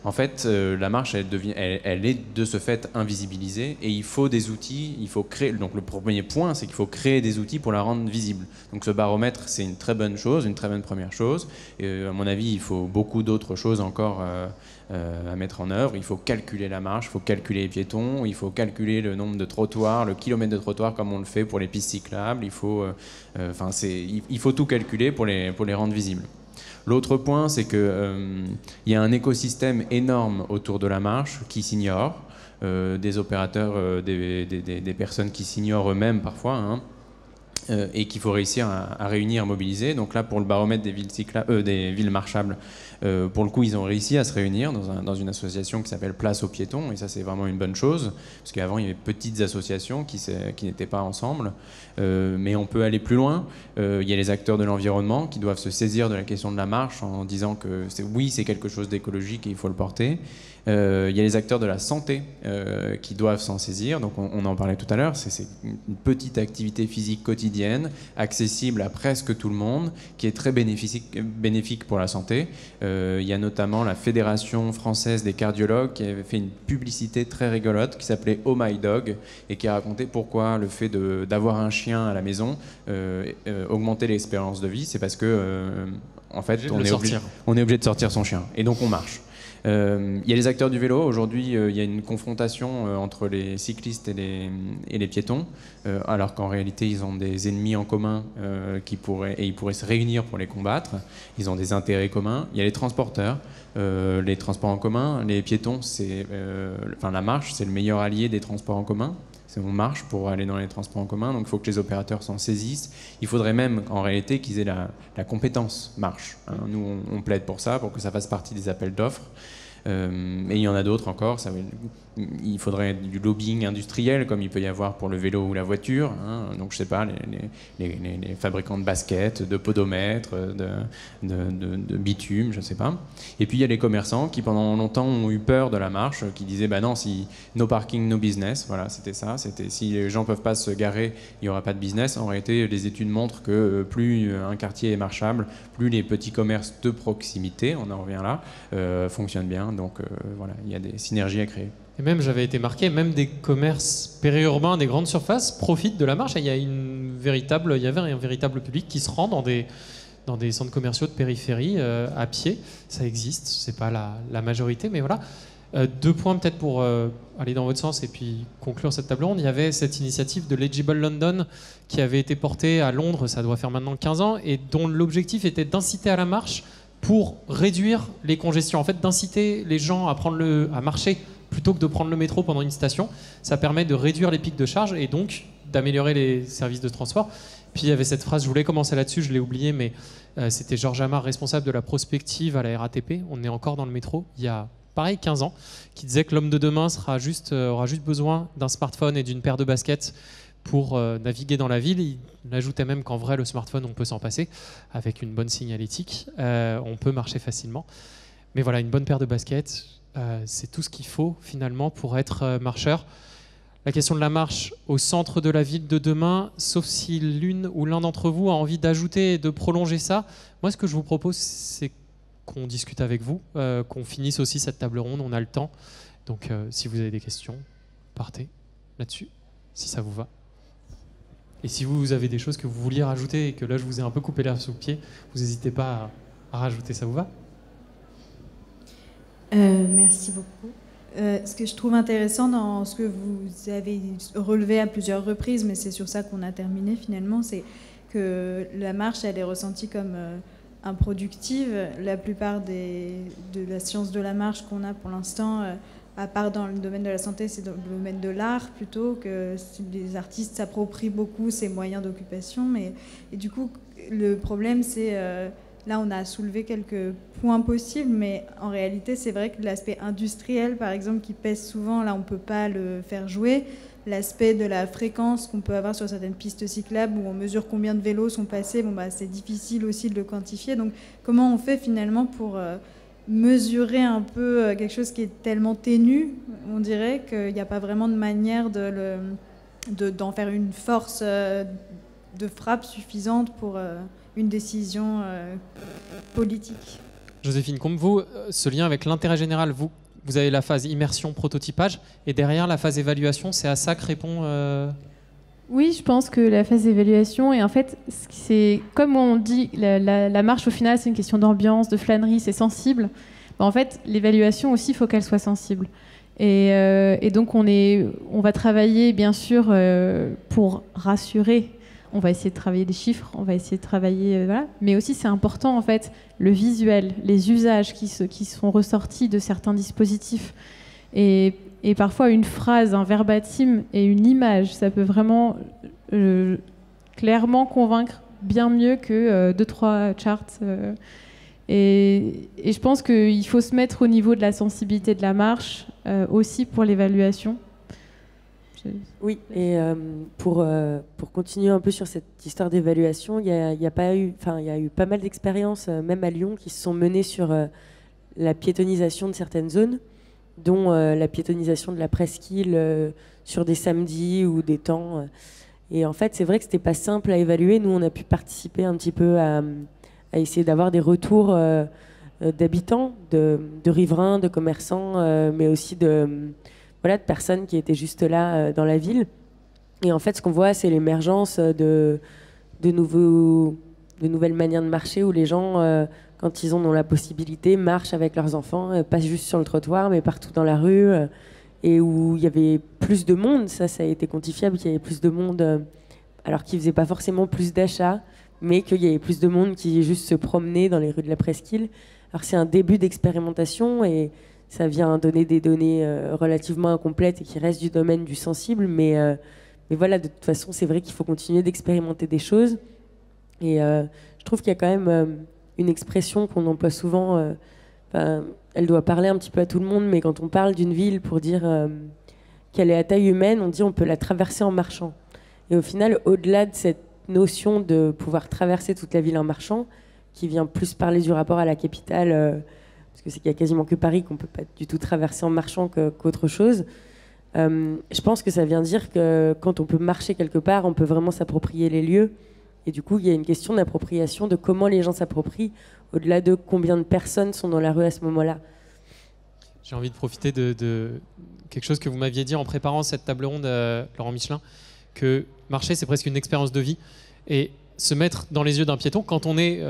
En fait, la marche, elle est de ce fait invisibilisée et il faut des outils, il faut créer. Donc le premier point, c'est qu'il faut créer des outils pour la rendre visible. Donc ce baromètre, c'est une très bonne chose, une très bonne première chose. Et, à mon avis, il faut beaucoup d'autres choses encore à mettre en œuvre. Il faut calculer la marche, il faut calculer les piétons, il faut calculer le nombre de trottoirs, le kilomètre de trottoir comme on le fait pour les pistes cyclables. Il faut tout calculer pour les rendre visibles. L'autre point, c'est qu'il y a un écosystème énorme autour de la marche qui s'ignore, des opérateurs, des personnes qui s'ignorent eux-mêmes parfois, hein, et qu'il faut réussir à réunir, à mobiliser. Donc là, pour le baromètre des villes marchables, pour le coup, ils ont réussi à se réunir dans une association qui s'appelle Place aux piétons, et ça, c'est vraiment une bonne chose, parce qu'avant, il y avait petites associations qui n'étaient pas ensemble, mais on peut aller plus loin. Il y a les acteurs de l'environnement qui doivent se saisir de la question de la marche en disant que oui, c'est quelque chose d'écologique et il faut le porter. Il y a les acteurs de la santé qui doivent s'en saisir, donc on en parlait tout à l'heure, c'est une petite activité physique quotidienne, accessible à presque tout le monde, qui est très bénéfique pour la santé. Il y a notamment la Fédération française des cardiologues qui avait fait une publicité très rigolote qui s'appelait Oh My Dog et qui a raconté pourquoi le fait d'avoir un chien à la maison augmentait l'espérance de vie. C'est parce que en fait, on est obligé de sortir son chien et donc on marche. Il y a les acteurs du vélo. Aujourd'hui, il y a une confrontation entre les cyclistes et les piétons, alors qu'en réalité, ils ont des ennemis en commun ils pourraient se réunir pour les combattre. Ils ont des intérêts communs. Il y a les transporteurs, les transports en commun. Les piétons, la marche, c'est le meilleur allié des transports en commun. On marche pour aller dans les transports en commun, donc il faut que les opérateurs s'en saisissent. Il faudrait même, en réalité, qu'ils aient la compétence marche. Hein. Nous, on plaide pour ça, pour que ça fasse partie des appels d'offres. Et il y en a d'autres encore. Il faudrait du lobbying industriel, comme il peut y avoir pour le vélo ou la voiture. Hein. Donc, je sais pas, les fabricants de baskets, de podomètres, de bitume, je sais pas. Et puis, il y a les commerçants qui, pendant longtemps, ont eu peur de la marche, qui disaient, bah non, si no parking, no business. Voilà, c'était ça. Si les gens peuvent pas se garer, il y aura pas de business. En réalité, les études montrent que plus un quartier est marchable, plus les petits commerces de proximité, on en revient là, fonctionnent bien. Donc, voilà, il y a des synergies à créer. Et même, j'avais été marqué, même des commerces périurbains, des grandes surfaces profitent de la marche. Et il y avait un véritable public qui se rend dans des centres commerciaux de périphérie à pied. Ça existe, c'est pas la majorité, mais voilà. 2 points peut-être pour aller dans votre sens et puis conclure cette table ronde. Il y avait cette initiative de Legible London qui avait été portée à Londres, ça doit faire maintenant 15 ans, et dont l'objectif était d'inciter à la marche pour réduire les congestions. En fait, d'inciter les gens à marcher plutôt que de prendre le métro pendant une station. Ça permet de réduire les pics de charge et donc d'améliorer les services de transport. Puis il y avait cette phrase, je voulais commencer là-dessus, je l'ai oublié, mais c'était Georges Amar, responsable de la prospective à la RATP. On est encore dans le métro, il y a pareil 15 ans, qui disait que l'homme de demain aura juste besoin d'un smartphone et d'une paire de baskets pour naviguer dans la ville. Il ajoutait même qu'en vrai, le smartphone, on peut s'en passer. Avec une bonne signalétique, on peut marcher facilement. Mais voilà, une bonne paire de baskets, c'est tout ce qu'il faut finalement pour être marcheur. La question de la marche au centre de la ville de demain, sauf si l'une ou l'un d'entre vous a envie d'ajouter et de prolonger ça, moi ce que je vous propose, c'est qu'on discute avec vous, qu'on finisse aussi cette table ronde, on a le temps. Donc si vous avez des questions, partez là-dessus, si ça vous va. Et si vous avez des choses que vous vouliez rajouter et que là je vous ai un peu coupé l'herbe sous le pied, vous n'hésitez pas à rajouter, ça vous va ? Merci beaucoup. Ce que je trouve intéressant dans ce que vous avez relevé à plusieurs reprises, mais c'est sur ça qu'on a terminé finalement, c'est que la marche, elle est ressentie comme improductive. La plupart de la science de la marche qu'on a pour l'instant, à part dans le domaine de la santé, c'est dans le domaine de l'art plutôt, que les artistes s'approprient beaucoup ces moyens d'occupation. Et du coup, le problème, c'est... Là, on a soulevé quelques points possibles, mais en réalité, c'est vrai que l'aspect industriel, par exemple, qui pèse souvent, là, on ne peut pas le faire jouer. L'aspect de la fréquence qu'on peut avoir sur certaines pistes cyclables, où on mesure combien de vélos sont passés, c'est difficile aussi de le quantifier. Donc, comment on fait finalement pour mesurer un peu quelque chose qui est tellement ténu? On dirait qu'il n'y a pas vraiment de manière d'en faire une force de frappe suffisante pour... une décision politique. Joséphine, comme vous, ce lien avec l'intérêt général, vous, vous avez la phase immersion, prototypage, et derrière la phase évaluation, c'est à ça que répond... Oui, je pense que la phase d'évaluation, et en fait, c'est comme on dit, la marche au final, c'est une question d'ambiance, de flânerie, c'est sensible. En fait, l'évaluation aussi, il faut qu'elle soit sensible. Et donc, on va travailler, bien sûr, pour rassurer. On va essayer de travailler des chiffres, on va essayer de travailler... voilà. Mais aussi, c'est important, en fait, le visuel, les usages qui sont ressortis de certains dispositifs. Et parfois, une phrase, un verbatim et une image, ça peut vraiment clairement convaincre bien mieux que 2-3 charts. Et je pense qu'il faut se mettre au niveau de la sensibilité de la marche, aussi pour l'évaluation. Oui, et pour continuer un peu sur cette histoire d'évaluation, il y a eu pas mal d'expériences, même à Lyon, qui se sont menées sur la piétonisation de certaines zones, dont la piétonisation de la presqu'île sur des samedis ou des temps. Et en fait, c'est vrai que c'était pas simple à évaluer. Nous, on a pu participer un petit peu à essayer d'avoir des retours d'habitants, de riverains, de commerçants, mais aussi de personnes qui étaient juste là dans la ville. Et en fait, ce qu'on voit, c'est l'émergence de nouvelles manières de marcher où les gens, quand ils en ont la possibilité, marchent avec leurs enfants, passent juste sur le trottoir, mais partout dans la rue, et où il y avait plus de monde. Ça a été quantifiable, qu'il y avait plus de monde, alors qu'ils ne faisaient pas forcément plus d'achats, mais qu'il y avait plus de monde qui juste se promenait dans les rues de la presqu'île. Alors c'est un début d'expérimentation, et ça vient donner des données relativement incomplètes et qui restent du domaine du sensible, mais voilà, de toute façon, c'est vrai qu'il faut continuer d'expérimenter des choses. Et je trouve qu'il y a quand même une expression qu'on emploie souvent, elle doit parler un petit peu à tout le monde, mais quand on parle d'une ville pour dire qu'elle est à taille humaine, on dit on peut la traverser en marchant. Et au final, au-delà de cette notion de pouvoir traverser toute la ville en marchant, qui vient plus parler du rapport à la capitale, parce que c'est qu'il n'y a quasiment que Paris qu'on ne peut pas du tout traverser en marchant qu'autre chose. Je pense que ça vient dire que quand on peut marcher quelque part, on peut vraiment s'approprier les lieux. Et du coup, il y a une question d'appropriation, de comment les gens s'approprient, au-delà de combien de personnes sont dans la rue à ce moment-là. J'ai envie de profiter de quelque chose que vous m'aviez dit en préparant cette table ronde, Laurent Michelin, que marcher, c'est presque une expérience de vie. Et se mettre dans les yeux d'un piéton, quand on est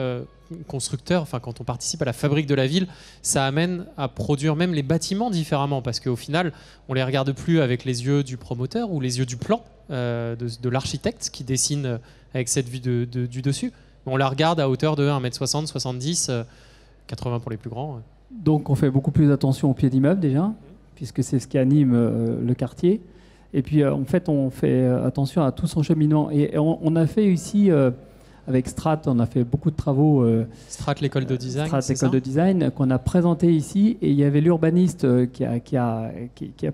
constructeur, enfin quand on participe à la fabrique de la ville, ça amène à produire même les bâtiments différemment, parce qu'au final, on les regarde plus avec les yeux du promoteur ou les yeux du plan de l'architecte qui dessine avec cette vue du dessus. On la regarde à hauteur de 1m60, 70, 80 pour les plus grands. Donc on fait beaucoup plus attention au pied d'immeuble déjà, puisque c'est ce qui anime le quartier. Et puis en fait, on fait attention à tout son cheminement. Et on a fait ici, avec Strat, on a fait beaucoup de travaux. Strat, l'école de design. Strat, l'école de design, qu'on a présenté ici. Et il y avait l'urbaniste qui a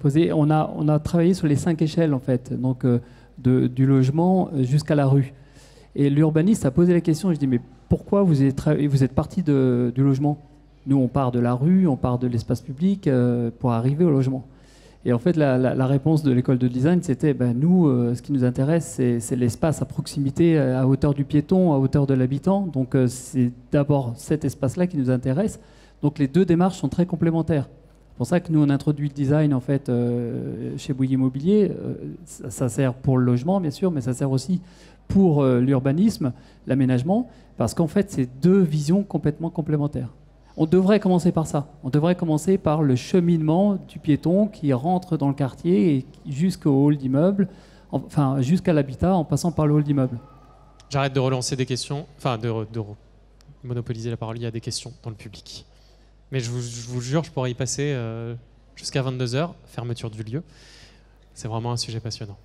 posé. On a travaillé sur les 5 échelles, en fait, donc du logement jusqu'à la rue. Et l'urbaniste a posé la question. Je dis, mais pourquoi vous êtes parti du logement? Nous, on part de la rue, on part de l'espace public pour arriver au logement. Et en fait, la réponse de l'école de design, c'était nous, ce qui nous intéresse, c'est l'espace à proximité, à hauteur du piéton, à hauteur de l'habitant. Donc, c'est d'abord cet espace-là qui nous intéresse. Donc, les deux démarches sont très complémentaires. C'est pour ça que nous, on introduit le design en fait, chez Bouygues Immobilier. Ça sert pour le logement, bien sûr, mais ça sert aussi pour l'urbanisme, l'aménagement, parce qu'en fait, c'est deux visions complètement complémentaires. On devrait commencer par ça. On devrait commencer par le cheminement du piéton qui rentre dans le quartier et jusqu'au hall d'immeuble, enfin jusqu'à l'habitat en passant par le hall d'immeuble. J'arrête de relancer des questions, enfin de monopoliser la parole. Il y a des questions dans le public. Mais je vous jure, je pourrais y passer jusqu'à 22h, fermeture du lieu. C'est vraiment un sujet passionnant.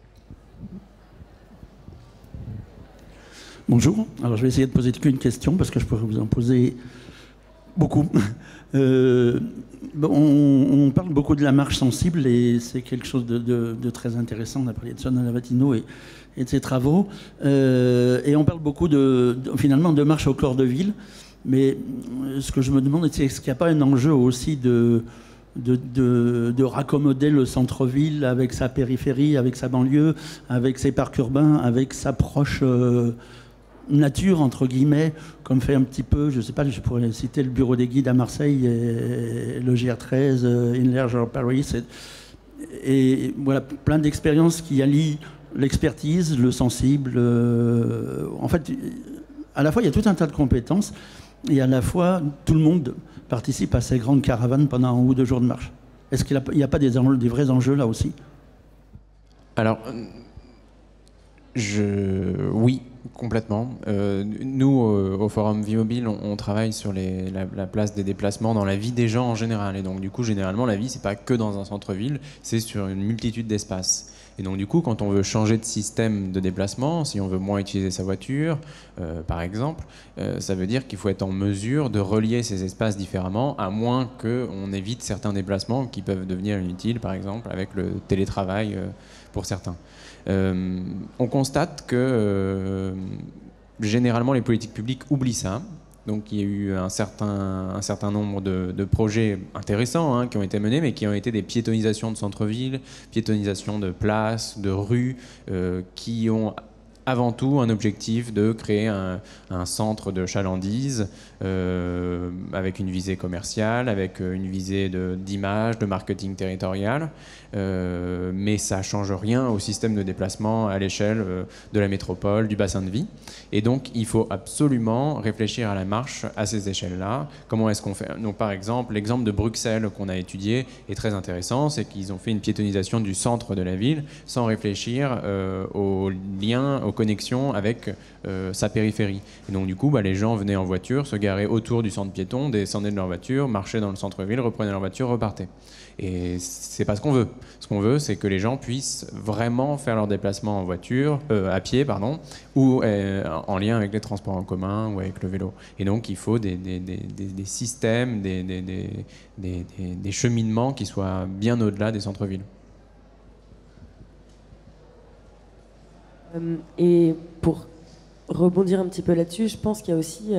Bonjour. Alors je vais essayer de poser qu'une question parce que je pourrais vous en poser beaucoup. On parle beaucoup de la marche sensible et c'est quelque chose de très intéressant. On a parlé de ça dans Lavatino et de ses travaux. Et on parle beaucoup finalement de marche au cœur de ville. Mais ce que je me demande, c'est est-ce qu'il n'y a pas un enjeu aussi de raccommoder le centre-ville avec sa périphérie, avec sa banlieue, avec ses parcs urbains, avec sa proche nature, entre guillemets, comme fait un petit peu, je ne sais pas, je pourrais citer le bureau des guides à Marseille et le GR13, Enlarge Paris, et voilà, plein d'expériences qui allient l'expertise, le sensible. En fait, à la fois, il y a tout un tas de compétences, et à la fois, tout le monde participe à ces grandes caravanes pendant 1 ou 2 jours de marche. Est-ce qu'il n'y a pas des vrais enjeux là aussi? Alors, oui, complètement. Nous, au Forum Vie Mobile, on travaille sur la place des déplacements dans la vie des gens en général. Et donc, du coup, généralement, la vie, c'est pas que dans un centre-ville, c'est sur une multitude d'espaces. Et donc, du coup, quand on veut changer de système de déplacement, si on veut moins utiliser sa voiture, par exemple, ça veut dire qu'il faut être en mesure de relier ces espaces différemment, à moins qu'on évite certains déplacements qui peuvent devenir inutiles, par exemple, avec le télétravail pour certains. On constate que généralement les politiques publiques oublient ça. Donc il y a eu un certain nombre de projets intéressants qui ont été menés, mais qui ont été des piétonisations de centre-ville, piétonisation de places, de rues, qui ont avant tout un objectif de créer un centre de chalandise avec une visée commerciale, avec une visée d'image, de marketing territorial, mais ça ne change rien au système de déplacement à l'échelle de la métropole, du bassin de vie. Et donc il faut absolument réfléchir à la marche à ces échelles-là. Comment est-ce qu'on fait? Donc par exemple, l'exemple de Bruxelles qu'on a étudié est très intéressant, c'est qu'ils ont fait une piétonisation du centre de la ville sans réfléchir aux liens, aux connexions avec sa périphérie. Et donc du coup, les gens venaient en voiture, se garaient autour du centre piéton, descendaient de leur voiture, marchaient dans le centre-ville, reprenaient leur voiture, repartaient. Et c'est pas ce qu'on veut. Ce qu'on veut, c'est que les gens puissent vraiment faire leur déplacement en voiture, à pied, pardon, ou en lien avec les transports en commun ou avec le vélo. Et donc il faut des systèmes, des cheminements qui soient bien au-delà des centres-villes. Et pour rebondir un petit peu là-dessus, je pense qu'il y a aussi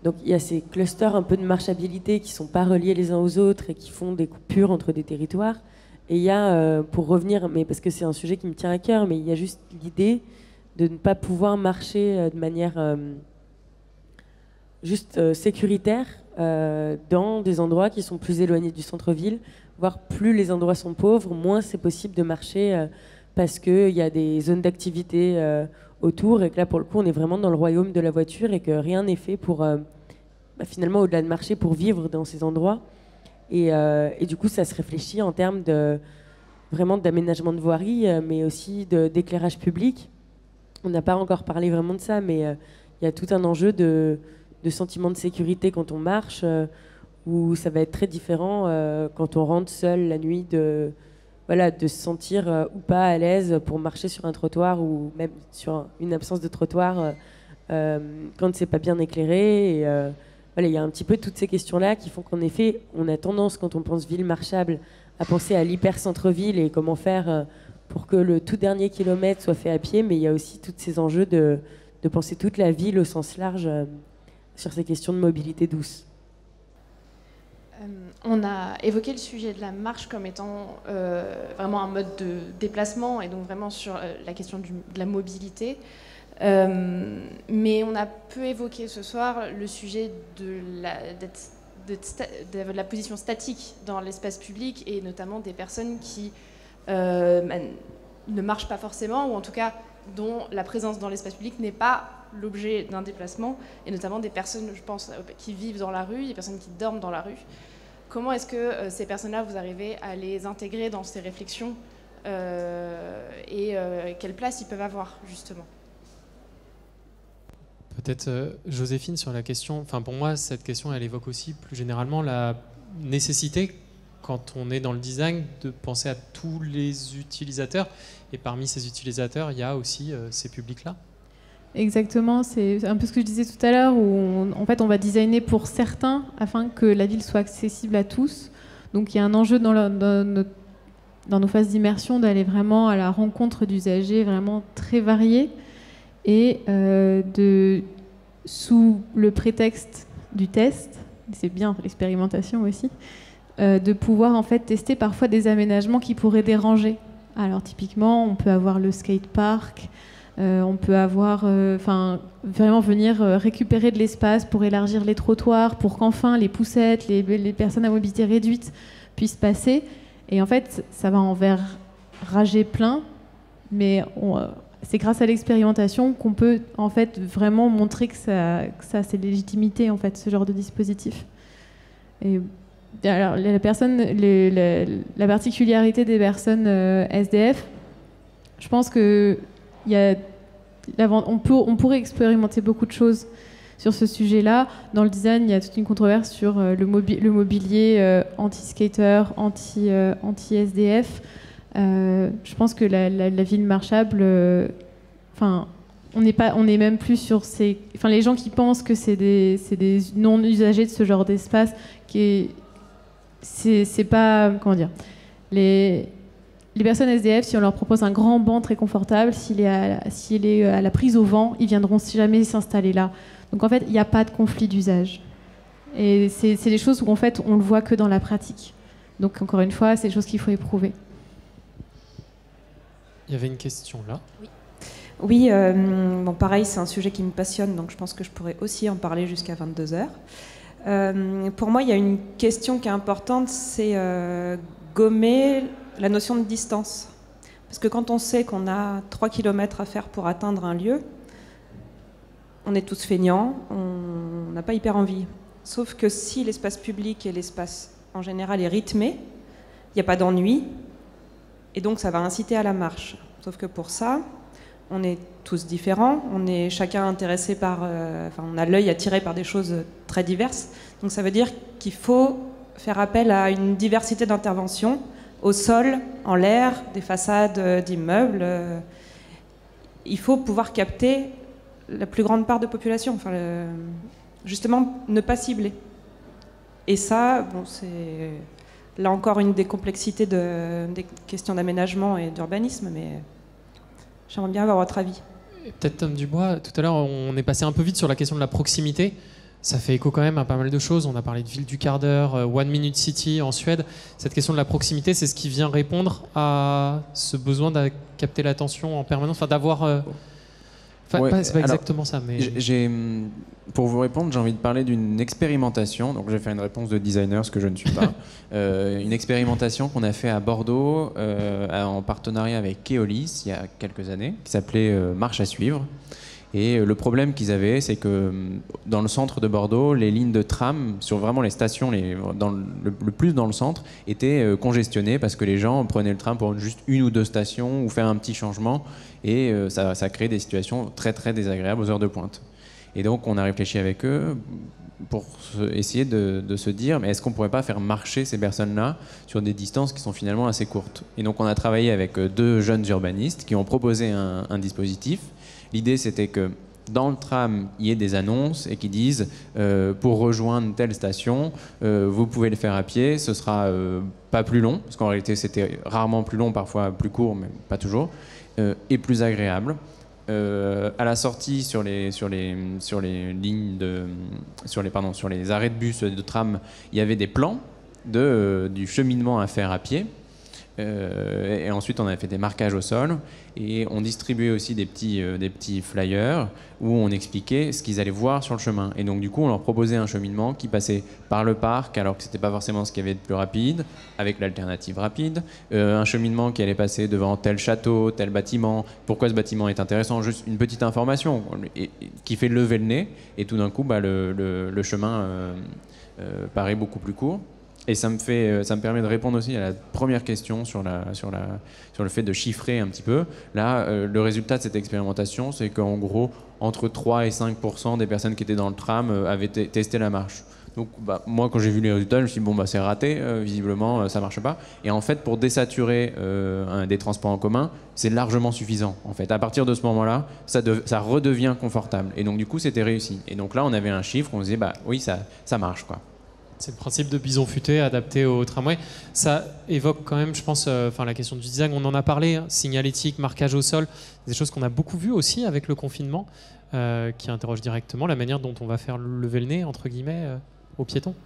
donc il y a ces clusters un peu de marchabilité qui sont pas reliés les uns aux autres et qui font des coupures entre des territoires. Et il y a, pour revenir, mais parce que c'est un sujet qui me tient à cœur, mais il y a juste l'idée de ne pas pouvoir marcher de manière juste sécuritaire dans des endroits qui sont plus éloignés du centre-ville, voire plus les endroits sont pauvres, moins c'est possible de marcher parce qu'il y a des zones d'activité autour, et que là pour le coup on est vraiment dans le royaume de la voiture et que rien n'est fait pour finalement au-delà de marcher pour vivre dans ces endroits. Et du coup ça se réfléchit en termes vraiment d'aménagement de voirie, mais aussi d'éclairage public. On n'a pas encore parlé vraiment de ça, mais il y a tout un enjeu de sentiment de sécurité quand on marche, où ça va être très différent quand on rentre seul la nuit, de se sentir ou pas à l'aise pour marcher sur un trottoir ou même sur une absence de trottoir quand c'est pas bien éclairé. Et il y a un petit peu toutes ces questions-là qui font qu'en effet, on a tendance, quand on pense ville marchable, à penser à l'hyper-centre-ville et comment faire pour que le tout dernier kilomètre soit fait à pied, mais il y a aussi tous ces enjeux de penser toute la ville au sens large sur ces questions de mobilité douce. On a évoqué le sujet de la marche comme étant vraiment un mode de déplacement et donc vraiment sur la question de la mobilité. Mais on a peu évoqué ce soir le sujet de la position statique dans l'espace public et notamment des personnes qui ne marchent pas forcément, ou en tout cas dont la présence dans l'espace public n'est pas l'objet d'un déplacement, et notamment des personnes, je pense, qui vivent dans la rue, des personnes qui dorment dans la rue. Comment est-ce que ces personnes-là, vous arrivez à les intégrer dans ces réflexions et quelle place ils peuvent avoir, justement? Peut-être Joséphine sur la question, pour moi cette question elle évoque aussi plus généralement la nécessité quand on est dans le design de penser à tous les utilisateurs, et parmi ces utilisateurs il y a aussi ces publics-là. Notre c'est un peu ce que je disais tout à l'heure, où en fait on va designer pour certains afin que la ville soit accessible à tous. Donc il y a un enjeu dans nos phases d'immersion d'aller vraiment à la rencontre d'usagers vraiment très variés, et sous le prétexte du test, c'est bien l'expérimentation aussi, de pouvoir en fait tester parfois des aménagements qui pourraient déranger. Alors typiquement, on peut avoir le skatepark On peut avoir, vraiment venir récupérer de l'espace pour élargir les trottoirs, pour qu'enfin les poussettes, les personnes à mobilité réduite puissent passer. Et en fait, ça va envers rager plein, mais c'est grâce à l'expérimentation qu'on peut en fait vraiment montrer que ça a ses légitimités, en fait, ce genre de dispositif. Et alors, la particularité des personnes SDF, je pense que on pourrait expérimenter beaucoup de choses sur ce sujet-là. Dans le design, il y a toute une controverse sur le mobilier anti-skater, anti-SDF. Je pense que la ville marchable, on est même plus sur ces... les gens qui pensent que c'est des non-usagers de ce genre d'espace, c'est pas... Comment dire, les personnes SDF, si on leur propose un grand banc très confortable, s'il est à la prise au vent, ils viendront jamais s'installer là. Donc en fait, il n'y a pas de conflit d'usage. Et c'est des choses où en fait, on le voit que dans la pratique. Donc encore une fois, c'est des choses qu'il faut éprouver. Il y avait une question là. Oui, pareil, c'est un sujet qui me passionne, donc je pense que je pourrais aussi en parler jusqu'à 22h. Pour moi, il y a une question qui est importante, c'est gommer la notion de distance. Parce que quand on sait qu'on a 3 km à faire pour atteindre un lieu, on est tous feignants, on n'a pas hyper envie. Sauf que si l'espace public et l'espace en général est rythmé, il n'y a pas d'ennui, et donc ça va inciter à la marche. Sauf que pour ça, on est tous différents, on est chacun intéressé par... on a l'œil attiré par des choses très diverses. Donc ça veut dire qu'il faut faire appel à une diversité d'interventions au sol, en l'air, des façades d'immeubles. Il faut pouvoir capter la plus grande part de population, justement ne pas cibler. Et ça, c'est là encore une des complexités des questions d'aménagement et d'urbanisme, mais j'aimerais bien avoir votre avis. Peut-être Tom Dubois, tout à l'heure on est passé un peu vite sur la question de la proximité. Ça fait écho quand même à pas mal de choses. On a parlé de ville du quart d'heure, One Minute City en Suède. Cette question de la proximité, c'est ce qui vient répondre à ce besoin de capter l'attention en permanence, d'avoir... c'est pas exactement ça, mais... Pour vous répondre, j'ai envie de parler d'une expérimentation. Donc, je vais faire une réponse de designer, ce que je ne suis pas. Une expérimentation qu'on a fait à Bordeaux en partenariat avec Keolis il y a quelques années, qui s'appelait Marche à suivre. Et le problème qu'ils avaient, c'est que dans le centre de Bordeaux, les lignes de tram, sur vraiment les stations le plus dans le centre, étaient congestionnées parce que les gens prenaient le tram pour juste une ou deux stations ou faire un petit changement. Et ça crée des situations très très désagréables aux heures de pointe. Et donc on a réfléchi avec eux pour essayer de se dire, mais est-ce qu'on ne pourrait pas faire marcher ces personnes-là sur des distances qui sont finalement assez courtes. Et donc on a travaillé avec 2 jeunes urbanistes qui ont proposé un dispositif. L'idée, c'était que dans le tram, il y ait des annonces et qui disent pour rejoindre telle station, vous pouvez le faire à pied, ce sera pas plus long, parce qu'en réalité, c'était rarement plus long, parfois plus court, mais pas toujours, et plus agréable. À la sortie, sur les arrêts de bus et de tram, il y avait des plans du cheminement à faire à pied. Et ensuite on a fait des marquages au sol et on distribuait aussi des petits flyers où on expliquait ce qu'ils allaient voir sur le chemin. Et donc du coup on leur proposait un cheminement qui passait par le parc alors que c'était pas forcément ce qu'il y avait de plus rapide, avec l'alternative rapide, un cheminement qui allait passer devant tel château, tel bâtiment, pourquoi ce bâtiment est intéressant, juste une petite information qui fait lever le nez, et tout d'un coup le chemin paraît beaucoup plus court. Et ça me permet de répondre aussi à la première question sur le fait de chiffrer un petit peu. Là, le résultat de cette expérimentation, c'est qu'en gros, entre 3 et 5% des personnes qui étaient dans le tram avaient testé la marche. Donc, moi, quand j'ai vu les résultats, je me suis dit, c'est raté, visiblement, ça marche pas. Et en fait, pour désaturer des transports en commun, c'est largement suffisant. En fait, à partir de ce moment-là, ça redevient confortable. Et donc, du coup, c'était réussi. Et donc là, on avait un chiffre, on disait, oui, ça marche, quoi. C'est le principe de bison futé adapté au tramway. Ça évoque quand même, je pense, la question du design. On en a parlé, signalétique, marquage au sol, des choses qu'on a beaucoup vues aussi avec le confinement, qui interrogent directement la manière dont on va faire lever le nez, entre guillemets, aux piétons.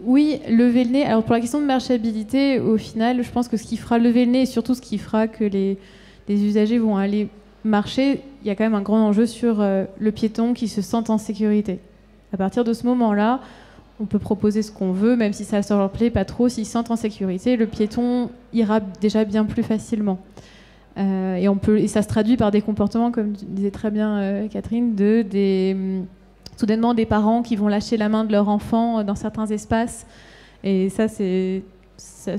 Oui, lever le nez. Alors pour la question de marchabilité, au final, je pense que ce qui fera lever le nez, et surtout ce qui fera que les usagers vont aller marcher, il y a quand même un grand enjeu sur le piéton qui se sent en sécurité. À partir de ce moment-là, on peut proposer ce qu'on veut, même si ça ne leur plaît pas trop, s'ils se sentent en sécurité, le piéton ira déjà bien plus facilement. Et ça se traduit par des comportements, comme disait très bien Catherine, soudainement des parents qui vont lâcher la main de leur enfant dans certains espaces. Et ça, c'est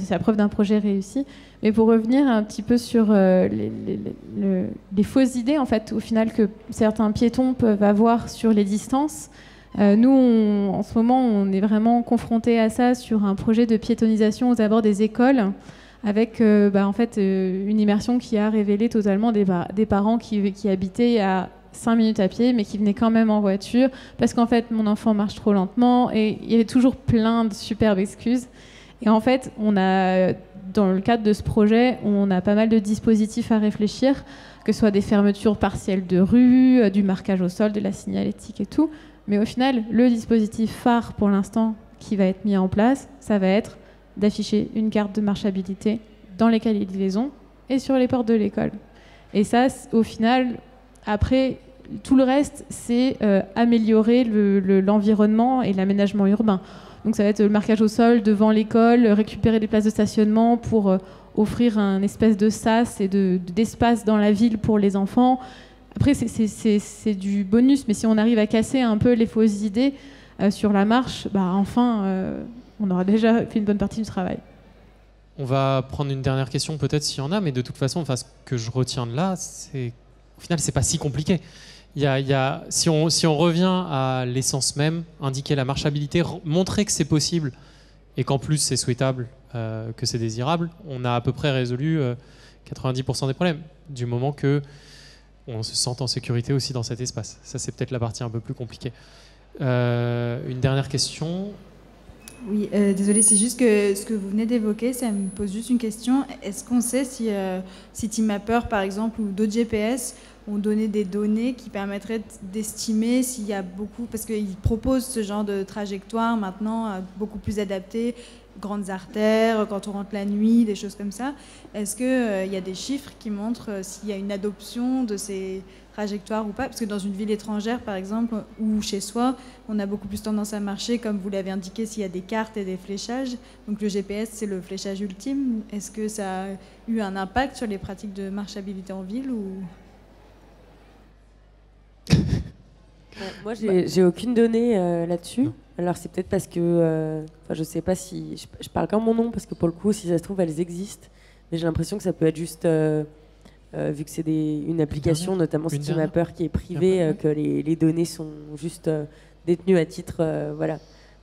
la preuve d'un projet réussi. Mais pour revenir un petit peu sur les fausses idées, en fait, au final, que certains piétons peuvent avoir sur les distances, nous, en ce moment, on est vraiment confrontés à ça sur un projet de piétonisation aux abords des écoles, avec une immersion qui a révélé totalement des parents qui habitaient à 5 minutes à pied, mais qui venaient quand même en voiture, parce qu'en fait, mon enfant marche trop lentement, et il y avait toujours plein de superbes excuses. Et en fait, dans le cadre de ce projet, on a pas mal de dispositifs à réfléchir, que ce soit des fermetures partielles de rue, du marquage au sol, de la signalétique et tout. Mais au final, le dispositif phare pour l'instant qui va être mis en place, ça va être d'afficher une carte de marchabilité dans les cahiers de liaison et sur les portes de l'école. Et ça, au final, après, tout le reste, c'est améliorer l'environnement et l'aménagement urbain. Donc ça va être le marquage au sol devant l'école, récupérer des places de stationnement pour offrir un espèce de sas et d'espace dans la ville pour les enfants. Après, c'est du bonus, mais si on arrive à casser un peu les fausses idées sur la marche, on aura déjà fait une bonne partie du travail. On va prendre une dernière question, peut-être s'il y en a, mais de toute façon, ce que je retiens de là, au final, c'est pas si compliqué. Si on revient à l'essence même, indiquer la marchabilité, montrer que c'est possible et qu'en plus c'est souhaitable, que c'est désirable, on a à peu près résolu 90% des problèmes, du moment que on se sent en sécurité aussi dans cet espace. Ça, c'est peut-être la partie un peu plus compliquée. Une dernière question. Oui, désolé, c'est juste que ce que vous venez d'évoquer, ça me pose juste une question. Est-ce qu'on sait si Citymapper, par exemple, ou d'autres GPS ont donné des données qui permettraient d'estimer s'il y a beaucoup... Parce qu'ils proposent ce genre de trajectoire maintenant beaucoup plus adaptée, grandes artères, quand on rentre la nuit, des choses comme ça. Est-ce qu'il y a des chiffres qui montrent s'il y a une adoption de ces trajectoires ou pas? Parce que dans une ville étrangère, par exemple, ou chez soi, on a beaucoup plus tendance à marcher, comme vous l'avez indiqué, s'il y a des cartes et des fléchages. Donc le GPS, c'est le fléchage ultime. Est-ce que ça a eu un impact sur les pratiques de marchabilité en ville ou... Moi, j'ai aucune donnée là-dessus. Alors, c'est peut-être parce que... je sais pas si... Je parle qu'en mon nom, parce que pour le coup, si ça se trouve, elles existent. Mais j'ai l'impression que ça peut être juste... vu que c'est une application, notamment Citymapper, qui est privée, que les données sont juste détenues à titre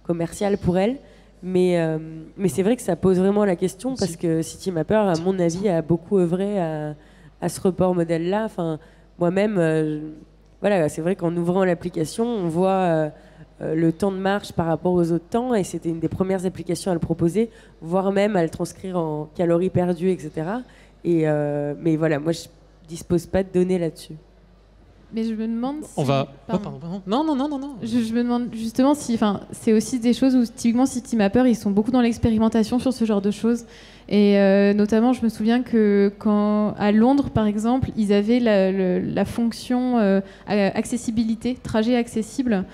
commercial pour elles. Mais c'est vrai que ça pose vraiment la question, parce que Citymapper, à mon avis, a beaucoup œuvré à ce report modèle-là. Moi-même... c'est vrai qu'en ouvrant l'application, on voit le temps de marche par rapport aux autres temps, et c'était une des premières applications à le proposer, voire même à le transcrire en calories perdues, etc. Mais voilà, moi je dispose pas de données là-dessus. Mais je me demande si... Pardon. Non. Je me demande justement si... c'est aussi des choses où, typiquement, Citymapper, ils sont beaucoup dans l'expérimentation sur ce genre de choses. Et notamment, je me souviens que à Londres, par exemple, ils avaient la fonction accessibilité, trajet accessible,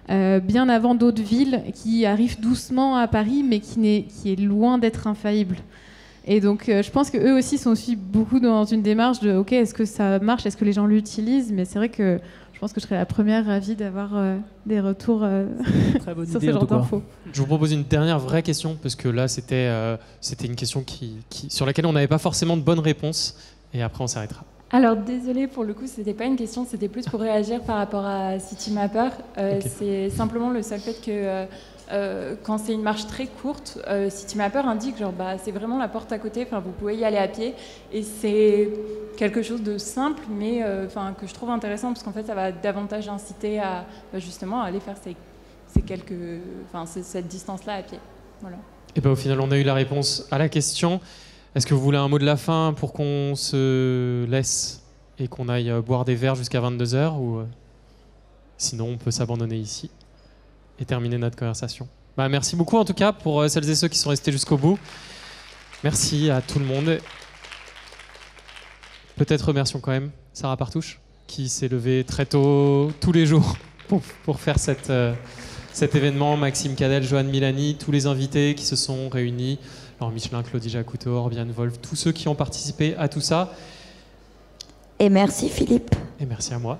bien avant d'autres villes qui arrivent doucement à Paris, mais qui est loin d'être infaillible. Et donc, je pense qu'eux aussi sont aussi beaucoup dans une démarche de « Ok, est-ce que ça marche? Est-ce que les gens l'utilisent ?» Mais c'est vrai que je pense que je serais la première ravie d'avoir des retours sur ce genre d'infos. Je vous propose une dernière vraie question, parce que là, c'était une question sur laquelle on n'avait pas forcément de bonnes réponses. Et après, on s'arrêtera. Alors, désolé, pour le coup, c'était pas une question, c'était plus pour réagir par rapport à Citymapper. Okay. C'est simplement le seul fait que... quand c'est une marche très courte, Citymapper indique c'est vraiment la porte à côté, vous pouvez y aller à pied, et c'est quelque chose de simple, mais que je trouve intéressant, parce qu'en fait ça va davantage inciter à justement à aller faire cette distance-là à pied. Voilà. Et au final, on a eu la réponse à la question. Est-ce que vous voulez un mot de la fin pour qu'on se laisse et qu'on aille boire des verres jusqu'à 22h, ou sinon on peut s'abandonner ici et terminer notre conversation. Merci beaucoup en tout cas pour celles et ceux qui sont restés jusqu'au bout. Merci à tout le monde. Peut-être remercions quand même Sarah Partouche, qui s'est levée très tôt, tous les jours, pour faire cet événement. Maxime Cadel, Joanne Milani, tous les invités qui se sont réunis. Laurent Michelin, Claudie Jacoutot, Orbiane Wolf, tous ceux qui ont participé à tout ça. Et merci Philippe. Et merci à moi.